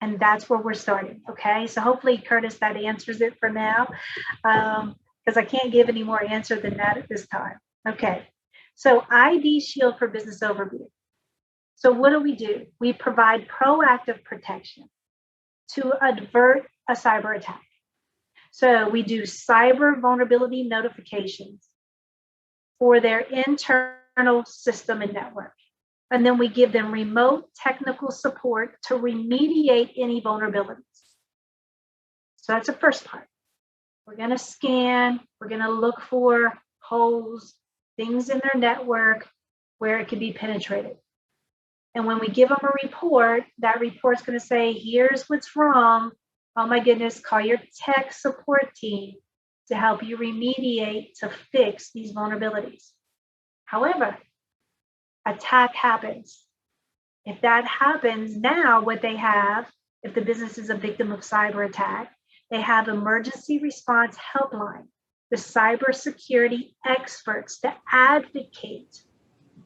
And that's where we're starting, okay? So hopefully, Curtis, that answers it for now, because I can't give any more answer than that at this time. Okay, so ID Shield for Business overview. So what do? We provide proactive protection to avert a cyber attack. So we do cyber vulnerability notifications for their internal system and network. And then we give them remote technical support to remediate any vulnerabilities. So that's the first part. We're going to scan, we're going to look for holes, things in their network where it could be penetrated. And when we give them a report, that report's going to say, here's what's wrong. Oh my goodness, call your tech support team to help you remediate, to fix these vulnerabilities. However, attack happens. If that happens, now what they have, if the business is a victim of cyber attack, they have emergency response helpline, the cybersecurity experts to advocate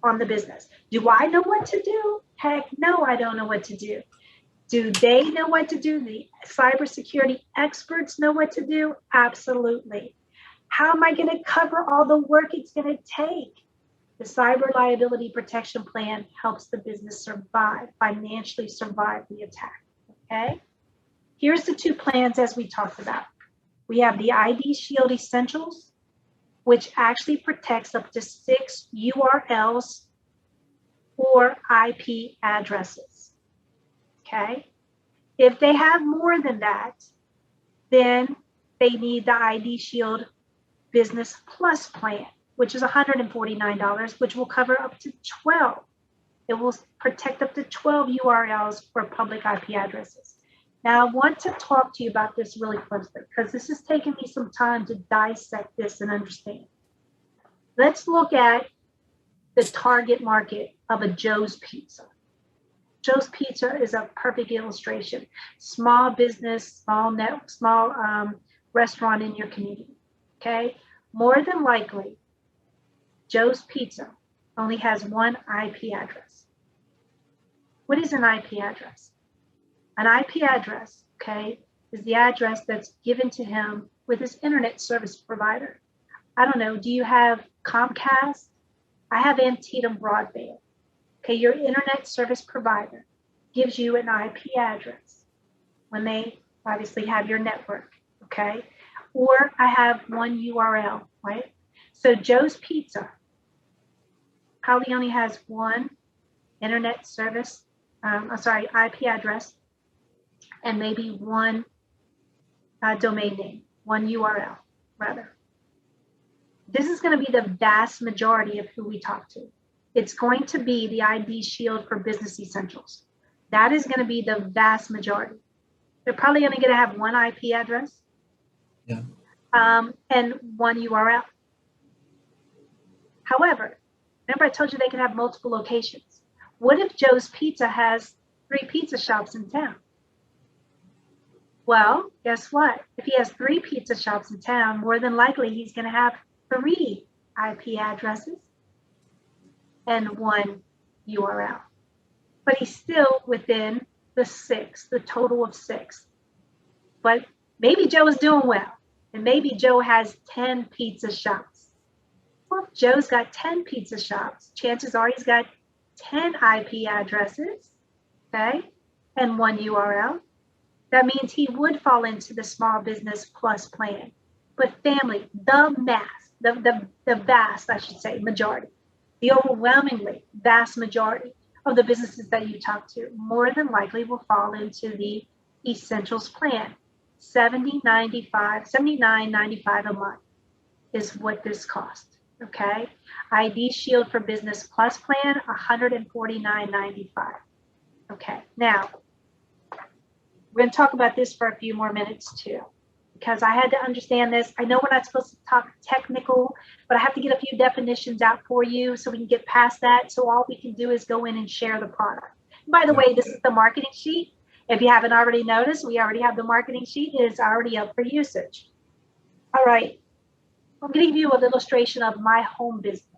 on the business. Do I know what to do? Heck no, I don't know what to do. Do they know what to do? The cybersecurity experts know what to do? Absolutely. How am I going to cover all the work it's going to take? The cyber liability protection plan helps the business survive, financially survive the attack, okay? Here's the two plans as we talked about. We have the ID Shield Essentials, which actually protects up to 6 URLs or IP addresses, okay? If they have more than that, then they need the ID Shield Business Plus plan, which is $149, which will cover up to 12. It will protect up to 12 URLs for public IP addresses. Now, I want to talk to you about this really closely because this has taken me some time to dissect this and understand. Let's look at the target market of a Joe's Pizza. Joe's Pizza is a perfect illustration. Small business, small restaurant in your community, okay? More than likely, Joe's Pizza only has one IP address. What is an IP address? An IP address, okay, is the address that's given to him with his internet service provider. I don't know, do you have Comcast? I have Antietam Broadband. Okay, your internet service provider gives you an IP address when they obviously have your network, okay? Or I have one URL, right? So Joe's Pizza probably only has one internet service, IP address, and maybe one domain name, one URL, rather. This is going to be the vast majority of who we talk to. It's going to be the LegalShield for Business Essentials. That is going to be the vast majority. They're probably only going to have one IP address, and one URL. However, remember I told you they can have multiple locations. What if Joe's Pizza has 3 pizza shops in town? Well, guess what? If he has 3 pizza shops in town, more than likely he's going to have 3 IP addresses and 1 URL. But he's still within the 6, the total of 6. But maybe Joe is doing well, and maybe Joe has 10 pizza shops. Well, if Joe's got 10 pizza shops, chances are he's got 10 IP addresses, okay, and 1 URL. That means he would fall into the Small Business Plus plan. But family, the vast, I should say, majority, the overwhelmingly vast majority of the businesses that you talk to more than likely will fall into the Essentials plan. $79.95 a month is what this costs, okay? LegalShield for Business Plus plan, $149.95. Okay, now, we're going to talk about this for a few more minutes too, because I had to understand this. I know we're not supposed to talk technical, but I have to get a few definitions out for you so we can get past that. So all we can do is go in and share the product. By the way, this is the marketing sheet. If you haven't already noticed, we already have the marketing sheet. It is already up for usage. All right, I'm going to give you an illustration of my home business.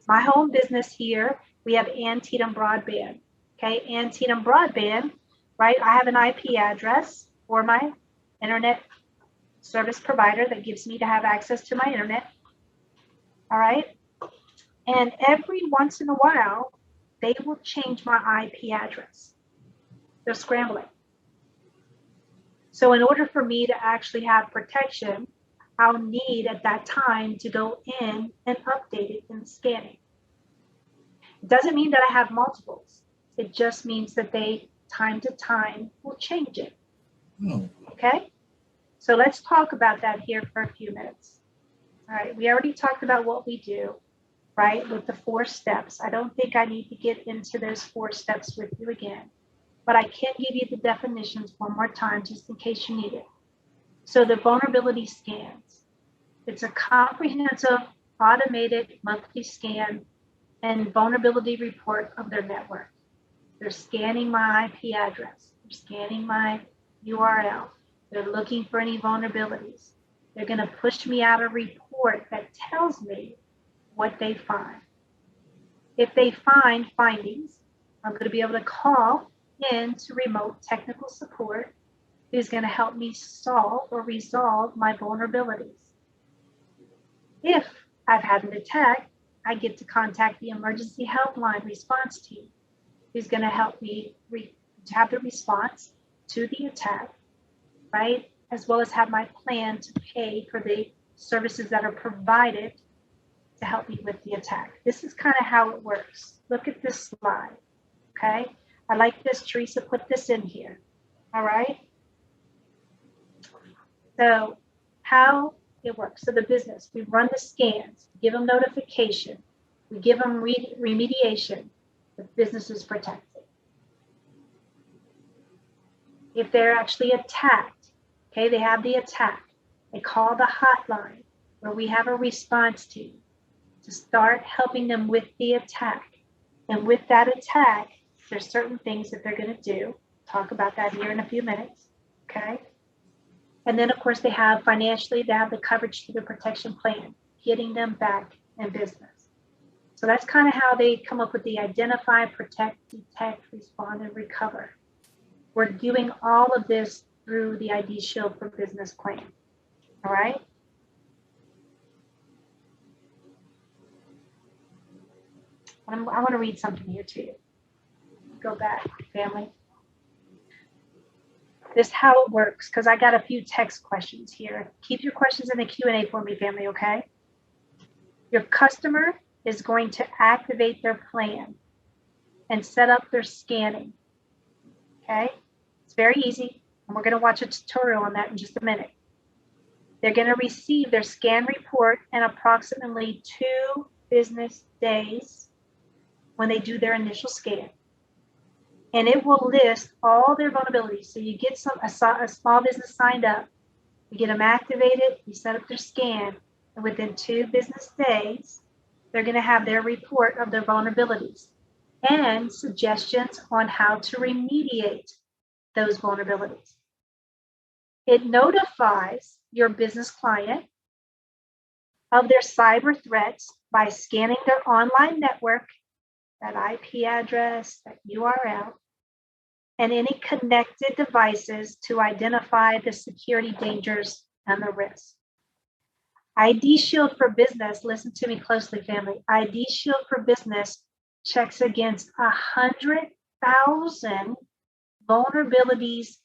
My home business here, we have Antietam Broadband. Okay, Antietam Broadband, right? I have an IP address for my internet service provider that gives me to have access to my internet. All right. And every once in a while, they will change my IP address. They're scrambling. So in order for me to actually have protection, I'll need at that time to go in and update it and scan it. It doesn't mean that I have multiples. It just means that they, time to time, will change it. Okay? So let's talk about that here for a few minutes. All right, we already talked about what we do, right, with the 4 steps. I don't think I need to get into those 4 steps with you again, but I can give you the definitions one more time just in case you need it. So the vulnerability scans, it's a comprehensive automated monthly scan and vulnerability report of their network. They're scanning my IP address, they're scanning my URL, they're looking for any vulnerabilities. They're going to push me out a report that tells me what they find. If they find findings, I'm going to be able to call in to remote technical support who's going to help me solve or resolve my vulnerabilities. If I've had an attack, I get to contact the emergency helpline response team who's going to help me have the response to the attack, right? As well as have my plan to pay for the services that are provided to help me with the attack. This is kind of how it works. Look at this slide, okay? I like this, Teresa, put this in here, all right? So how it works. So the business, we run the scans, give them notification, we give them remediation, the business is protected. If they're actually attacked, okay, they have the attack, they call the hotline where we have a response team to start helping them with the attack. And with that attack, there's certain things that they're going to do. Talk about that here in a few minutes, okay? And then, of course, they have financially, they have the coverage through the protection plan, getting them back in business. So that's kind of how they come up with the identify, protect, detect, respond, and recover. We're doing all of this through the ID Shield for Business plan, all right? I want to read something here to you. Go back, family. This is how it works, because I got a few text questions here. Keep your questions in the Q&A for me, family, okay? Your customer is going to activate their plan and set up their scanning, okay? It's very easy, and we're going to watch a tutorial on that in just a minute. They're going to receive their scan report in approximately 2 business days when they do their initial scan. And it will list all their vulnerabilities. So you get a small business signed up, you get them activated, you set up their scan, and within 2 business days, they're going to have their report of their vulnerabilities and suggestions on how to remediate those vulnerabilities. It notifies your business client of their cyber threats by scanning their online network, that IP address, that URL, and any connected devices to identify the security dangers and the risks. ID Shield for Business, listen to me closely, family. ID Shield for Business checks against 100,000 vulnerabilities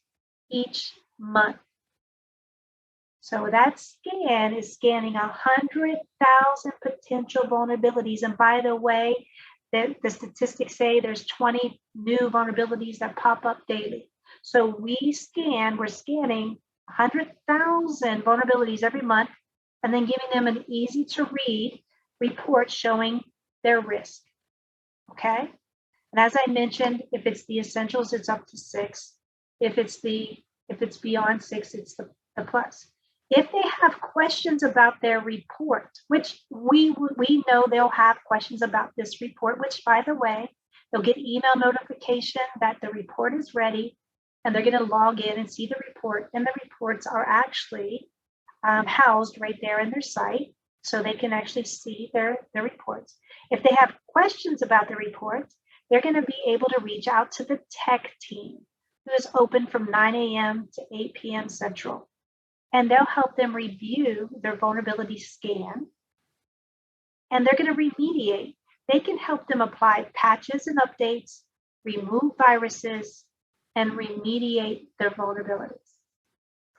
each month. So that scan is scanning 100,000 potential vulnerabilities. And by the way, the statistics say there's 20 new vulnerabilities that pop up daily. So we're scanning 100,000 vulnerabilities every month and then giving them an easy to read report showing their risk, okay? And as I mentioned, if it's the essentials, it's up to 6. If it's beyond 6, it's the plus. If they have questions about their report, which we know they'll have questions about this report, which by the way, they'll get email notification that the report is ready and they're going to log in and see the report. And the reports are actually housed right there in their site so they can actually see their reports. If they have questions about the reports, they're going to be able to reach out to the tech team, who is open from 9 a.m. to 8 p.m. Central. And they'll help them review their vulnerability scan. And they're going to remediate. They can help them apply patches and updates, remove viruses, and remediate their vulnerabilities.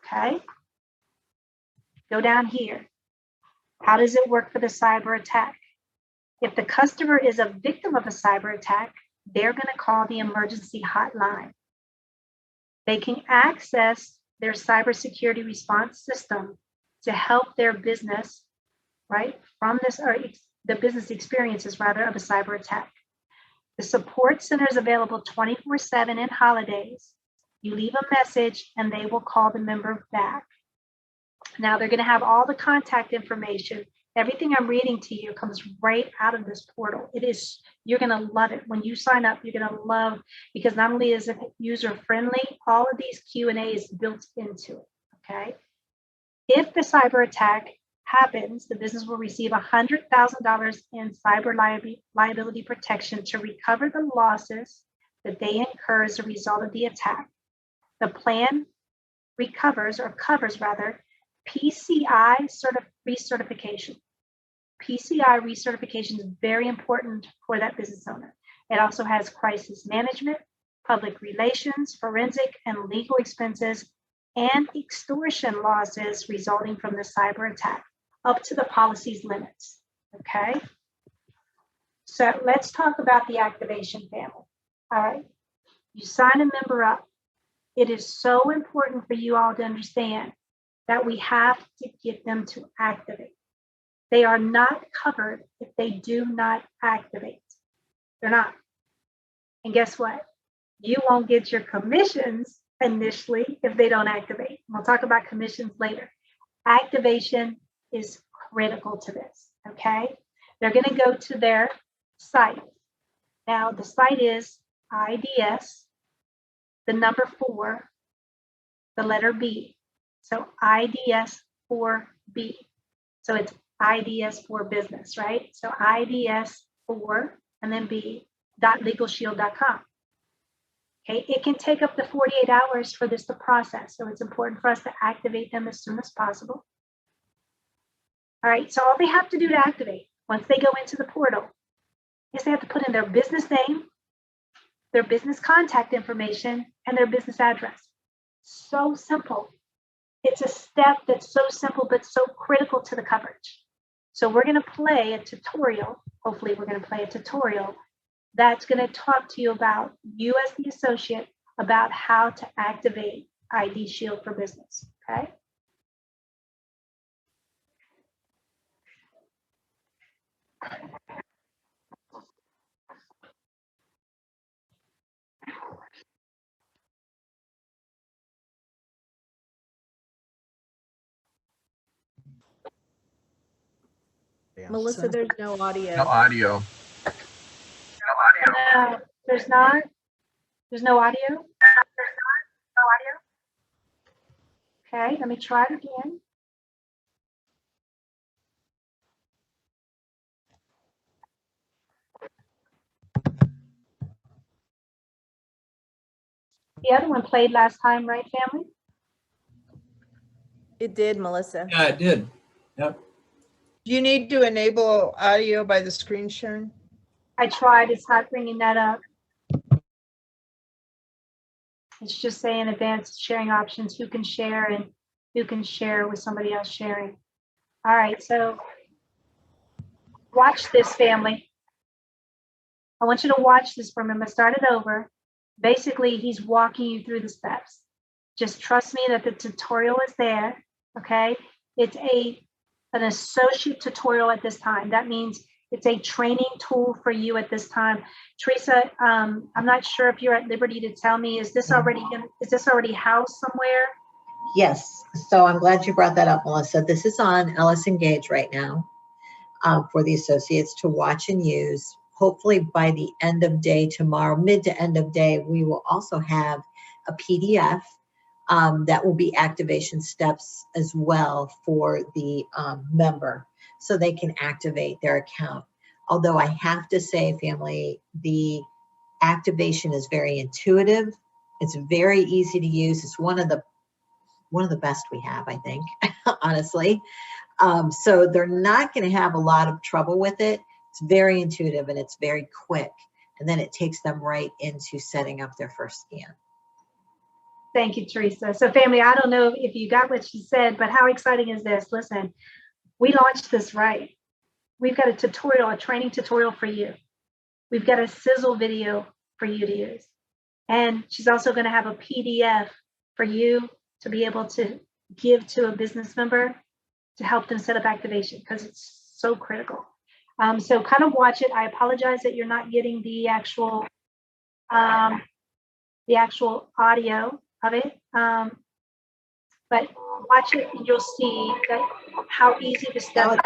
Okay? Go down here. How does it work for the cyber attack? If the customer is a victim of a cyber attack, they're going to call the emergency hotline. They can access their cybersecurity response system to help their business, right, from this, or the business experiences rather, of a cyber attack. The support center is available 24/7 in holidays. You leave a message and they will call the member back. Now they're going to have all the contact information. Everything I'm reading to you comes right out of this portal. You're going to love it. When you sign up, you're going to love, because not only is it user friendly, all of these Q&A is built into it, okay? If the cyber attack happens, the business will receive $100,000 in cyber liability protection to recover the losses that they incur as a result of the attack. The plan covers PCI recertification. PCI recertification is very important for that business owner. It also has crisis management, public relations, forensic and legal expenses, and extortion losses resulting from the cyber attack, up to the policy's limits, okay? So let's talk about the activation, family. All right, you sign a member up. It is so important for you all to understand that we have to get them to activate. They are not covered if they do not activate. They're not. And guess what? You won't get your commissions initially if they don't activate. We'll talk about commissions later. Activation is critical to this, okay? They're going to go to their site. Now, the site is IDS, the number 4, the letter B. So IDS 4B. So it's IDS for business, right? So IDS 4 and then B.LegalShield.com. Okay, it can take up to 48 hours for this to process. So it's important for us to activate them as soon as possible. All right, so all they have to do to activate once they go into the portal is they have to put in their business name, their business contact information, and their business address. So simple. It's a step that's so simple, but so critical to the coverage. So we're going to play a tutorial. Hopefully we're going to play a tutorial that's going to talk to you about, you as the associate, about how to activate ID Shield for Business, okay? Melissa, there's no audio. No audio. There's not? There's no audio? Okay, let me try it again. The other one played last time, right, family? It did, Melissa. Yeah, it did. Yep. You need to enable audio by the screen sharing. I tried, it's not bringing that up. It's just saying advanced sharing options, who can share and who can share with somebody else sharing. All right, so watch this, family. I want you to watch this from him. I started over. Basically, he's walking you through the steps. Just trust me that the tutorial is there, okay? It's an associate tutorial at this time. That means it's a training tool for you at this time. Teresa, I'm not sure if you're at liberty to tell me, is this already housed somewhere? Yes, so I'm glad you brought that up, Melissa. This is on LS Engage right now for the associates to watch and use. Hopefully by the end of day tomorrow, mid to end of day, we will also have a PDF that will be activation steps as well for the member so they can activate their account. Although I have to say, family, the activation is very intuitive. It's very easy to use. It's one of the best we have, I think, honestly. So they're not going to have a lot of trouble with it. It's very intuitive and it's very quick. And then it takes them right into setting up their first scan. Thank you, Teresa. So family, I don't know if you got what she said, but how exciting is this? Listen, we launched this right. We've got a tutorial, a training tutorial for you. We've got a sizzle video for you to use. And she's also going to have a PDF for you to be able to give to a business member to help them set up activation because it's so critical. So kind of watch it. I apologize that you're not getting the actual audio of it, but watch it and you'll see that how easy the step is.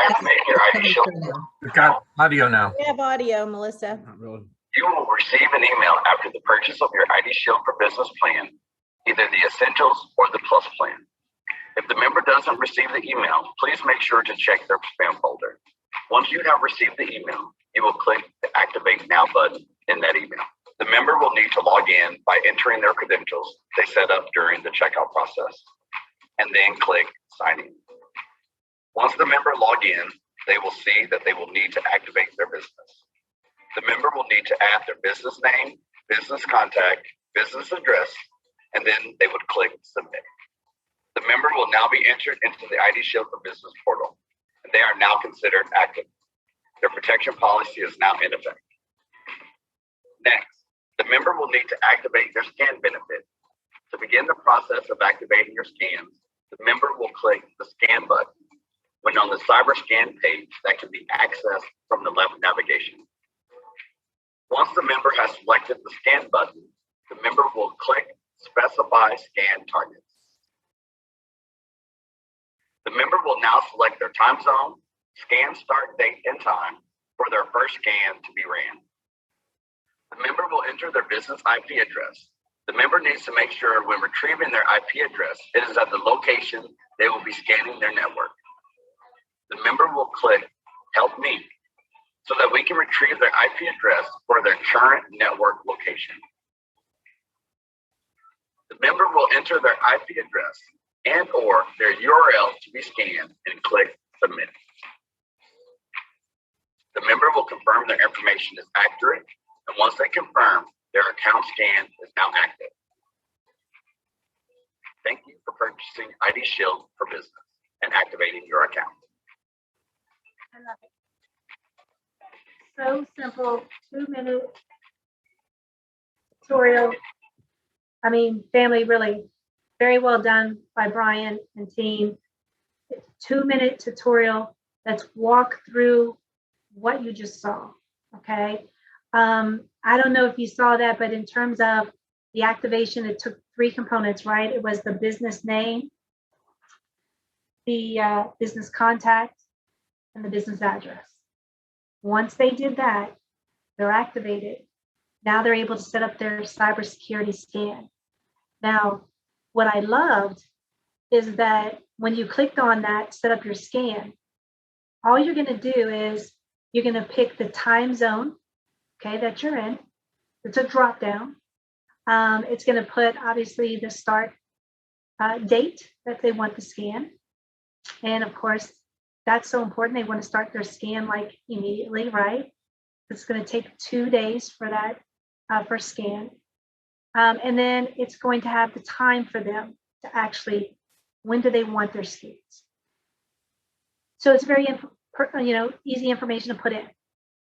We've got audio now. We have audio, Melissa. Not really. You will receive an email after the purchase of your ID Shield for Business plan, either the Essentials or the Plus plan. If the member doesn't receive the email, please make sure to check their spam folder. Once you have received the email, you will click the Activate Now button in that email. The member will need to log in by entering their credentials they set up during the checkout process, and then click Sign in. Once the member log in, they will see that they will need to activate their business. The member will need to add their business name, business contact, business address, and then they would click Submit. The member will now be entered into the ID Shield for Business portal, and they are now considered active. Their protection policy is now in effect. Next, the member will need to activate their scan benefit. To begin the process of activating your scans, the the member will click the scan button when on the cyber scan page that can be accessed from the left navigation. Once the member has selected the scan button, the member will click Specify Scan Targets. The member will now select their time zone, scan start date and time for their first scan to be ran. The member will enter their business IP address. The member needs to make sure when retrieving their IP address, it is at the location they will be scanning their network. The member will click Help Me so that we can retrieve their IP address for their current network location. The member will enter their IP address and or their URL to be scanned and click Submit. The member will confirm their information is accurate, and once they confirm, their account scan is now active. Thank you for purchasing ID Shield for Business and activating your account. I love it. So simple, 2-minute tutorial. I mean, family, really very well done by Brian and team. It's a 2-minute tutorial. Let's walk through what you just saw, okay? I don't know if you saw that, but in terms of the activation, it took 3 components, right? It was the business name, the business contact, and the business address. Once they did that, they're activated. Now they're able to set up their cybersecurity scan. Now, what I loved is that when you clicked on that, set up your scan, all you're going to do is you're going to pick the time zone, okay, that you're in. It's a drop down. It's going to put obviously the start date that they want to scan. And of course, that's so important. They want to start their scan like immediately, right? It's going to take 2 days for that first scan. And then it's going to have the time for them to actually, when do they want their scans? So it's very, easy information to put in.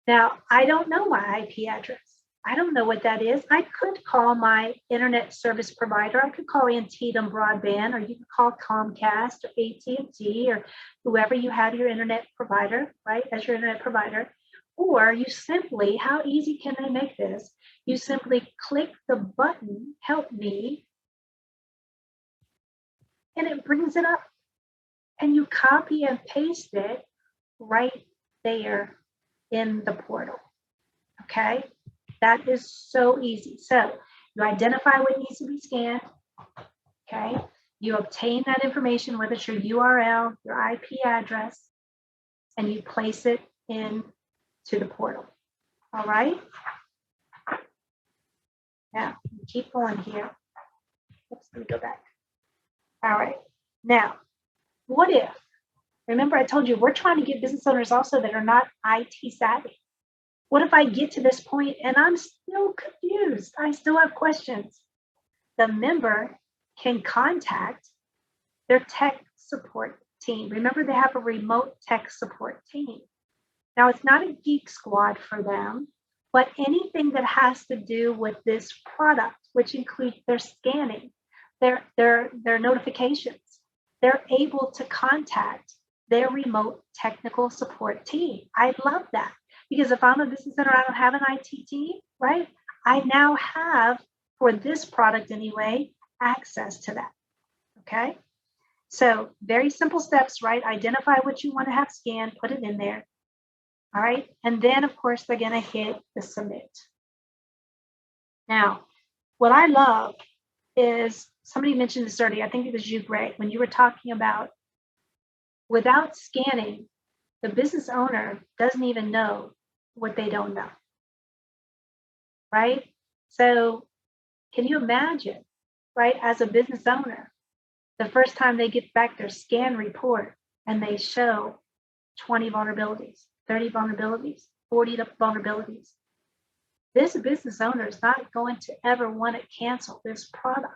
Now, I don't know my IP address. I don't know what that is. I could call my internet service provider. I could call Antietam Broadband, or you could call Comcast or AT&T or whoever you have your internet provider, right, as your internet provider. Or you simply, how easy can I make this? You simply click the button, Help Me, and it brings it up. And you copy and paste it right there in the portal, okay? That is so easy. So you identify what needs to be scanned, okay? You obtain that information, whether it's your URL, your IP address, and you place it into the portal, all right? Now, keep going here. Oops, let me go back. All right, now, what if, remember I told you, we're trying to get business owners also that are not IT savvy. What if I get to this point and I'm still confused? I still have questions. The member can contact their tech support team. Remember, they have a remote tech support team. Now, it's not a geek squad for them, but anything that has to do with this product, which includes their scanning, their notifications, they're able to contact their remote technical support team. I love that. Because if I'm a business owner, I don't have an IT team, right? I now have, for this product anyway, access to that, okay? So very simple steps, right? Identify what you want to have scanned, put it in there, all right? And then, of course, they're going to hit the submit. Now, what I love is, somebody mentioned this earlier, I think it was you, Greg, when you were talking about without scanning, the business owner doesn't even know what they don't know, right? So can you imagine, right, as a business owner, the first time they get back their scan report and they show 20 vulnerabilities, 30 vulnerabilities, 40 vulnerabilities. This business owner is not going to ever want to cancel this product.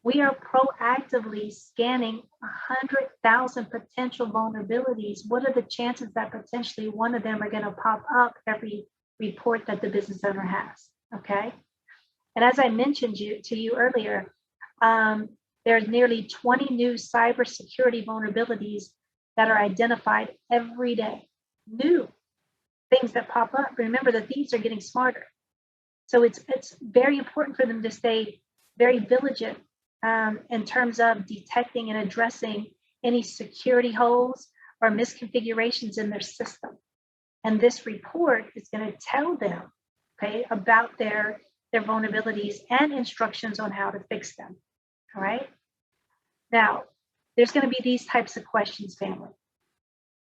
We are proactively scanning 100,000 potential vulnerabilities. What are the chances that potentially one of them are going to pop up every report that the business owner has, okay? And as I mentioned to you earlier, There's nearly 20 new cybersecurity vulnerabilities that are identified every day. New things that pop up. Remember, the thieves are getting smarter. So it's very important for them to stay very vigilant in terms of detecting and addressing any security holes or misconfigurations in their system. And this report is going to tell them, okay, about their vulnerabilities and instructions on how to fix them. All right. Now, there's going to be these types of questions, family.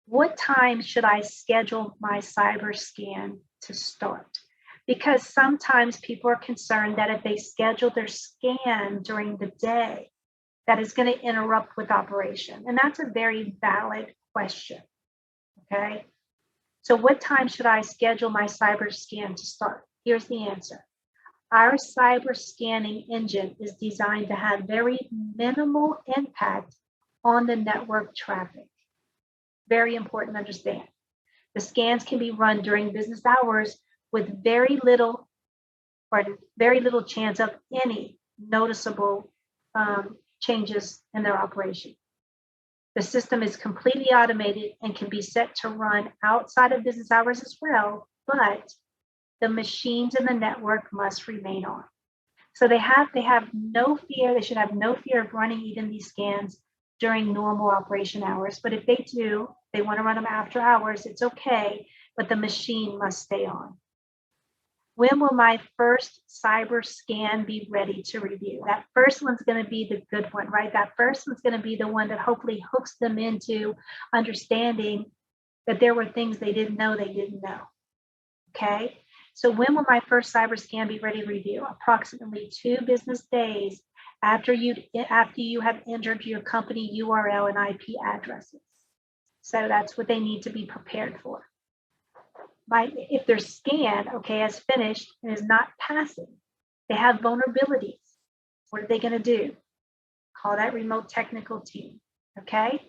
What time should I schedule my cyber scan to start? Because sometimes people are concerned that if they schedule their scan during the day, that is going to interrupt with operation. And that's a very valid question. Okay. So what time should I schedule my cyber scan to start? Here's the answer. Our cyber scanning engine is designed to have very minimal impact on the network traffic. Very important to understand. The scans can be run during business hours with very little chance of any noticeable changes in their operation. The system is completely automated and can be set to run outside of business hours as well, but the machines in the network must remain on. So they have no fear, they should have no fear of running even these scans during normal operation hours. But if they do, they want to run them after hours, it's okay, but the machine must stay on. When will my first cyber scan be ready to review? That first one's going to be the good one, right? That first one's going to be the one that hopefully hooks them into understanding that there were things they didn't know they didn't know. Okay. So when will my first cyber scan be ready to review? Approximately 2 business days after you have entered your company URL and IP addresses. So that's what they need to be prepared for. If their scan, okay, has finished and is not passing, they have vulnerabilities. What are they going to do? Call that remote technical team. Okay.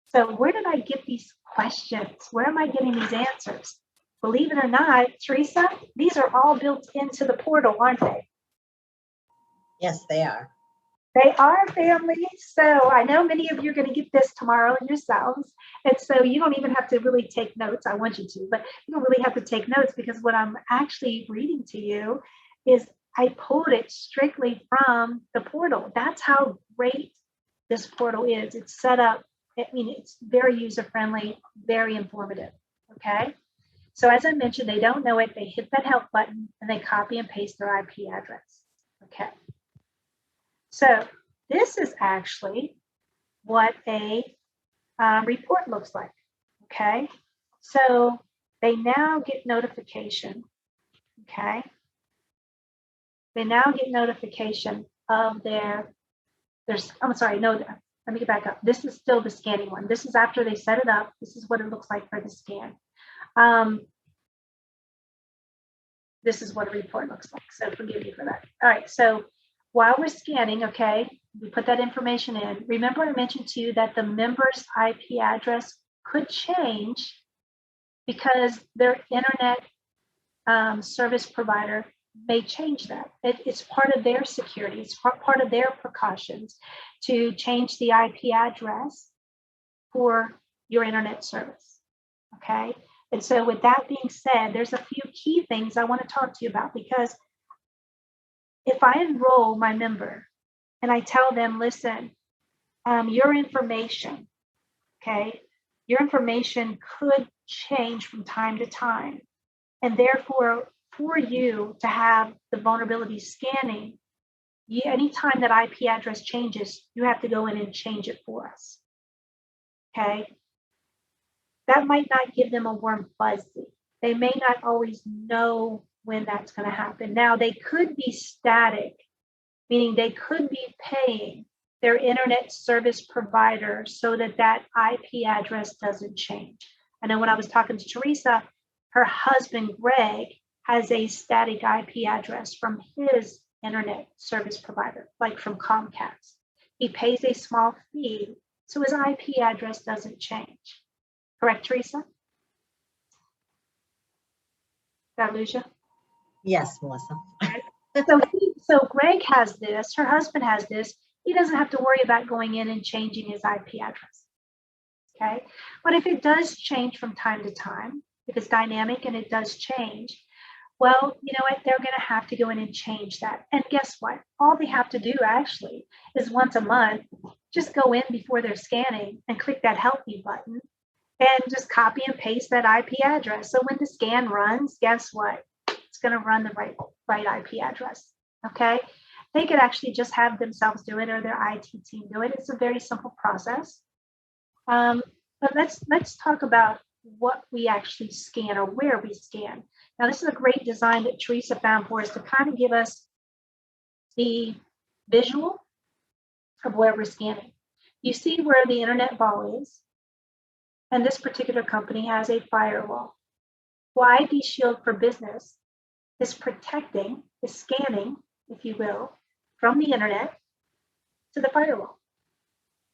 So where did I get these questions? Where am I getting these answers? Believe it or not, Teresa, these are all built into the portal, aren't they? Yes, they are. They are, family. So I know many of you are going to get this tomorrow yourselves. And so you don't even have to really take notes. I want you to, but you don't really have to take notes because what I'm actually reading to you is I pulled it strictly from the portal. That's how great this portal is. It's set up. I mean, it's very user-friendly, very informative. Okay. So as I mentioned, they don't know it. They hit that help button and they copy and paste their IP address. Okay. So this is actually what a report looks like. Okay. So they now get notification. Okay. They now get notification of I'm sorry, no, let me get back up. This is still the scanning one. This is after they set it up. This is what it looks like for the scan. This is what a report looks like. So forgive me for that. All right. So while we're scanning, okay, we put that information in. Remember I mentioned to you that the member's IP address could change because their internet service provider may change that. It's part of their security. It's part of their precautions to change the IP address for your internet service. Okay. And so with that being said, there's a few key things I want to talk to you about, because if I enroll my member and I tell them, listen, your information, okay, your information could change from time to time. And therefore, for you to have the vulnerability scanning, anytime that IP address changes, you have to go in and change it for us. Okay. That might not give them a warm fuzzy. They may not always know when that's going to happen. Now, they could be static, meaning they could be paying their internet service provider so that that IP address doesn't change. I know when I was talking to Teresa, her husband, Greg, has a static IP address from his internet service provider, like from Comcast. He pays a small fee, so his IP address doesn't change. Correct, Teresa? Did I lose you? Yes, Melissa. So Greg has this, her husband has this. he doesn't have to worry about going in and changing his IP address. Okay, but if it does change from time to time, if it's dynamic and it does change, well, you know what, they're going to have to go in and change that. And guess what? All they have to do actually is once a month, just go in before they're scanning and click that help me button and just copy and paste that IP address. So when the scan runs, guess what? It's going to run the right IP address. Okay. They could actually just have themselves do it or their IT team do it. It's a very simple process. But let's talk about what we actually scan or where we scan. Now, this is a great design that Teresa found for us to kind of give us the visual of where we're scanning. You see where the internet ball is, and this particular company has a firewall. Well, LegalShield for Business is protecting, is scanning, if you will, from the internet to the firewall.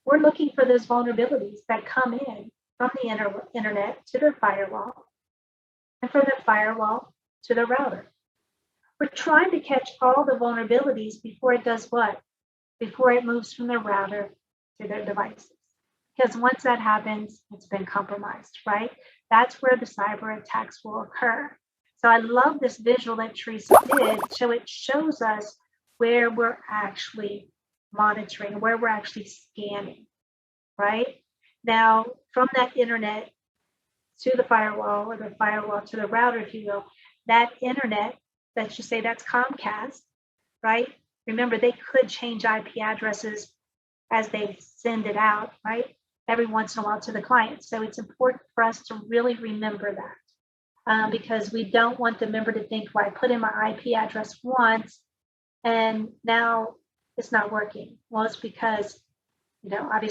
We're looking for those vulnerabilities that come in from the internet to the firewall, and from the firewall to the router. We're trying to catch all the vulnerabilities before it does what? Before it moves from the router to their devices. Because once that happens, it's been compromised, right? That's where the cyber attacks will occur. So I love this visual that Teresa did. So it shows us where we're actually monitoring, where we're actually scanning, right? Now, from that internet to the firewall, or the firewall to the router, if you will, that internet, let's just say that's Comcast, right? Remember, they could change IP addresses as they send it out, right? Every once in a while to the client. So it's important for us to really remember that because we don't want the member to think, well, I put in my IP address once and now it's not working. Well, it's because, you know, obviously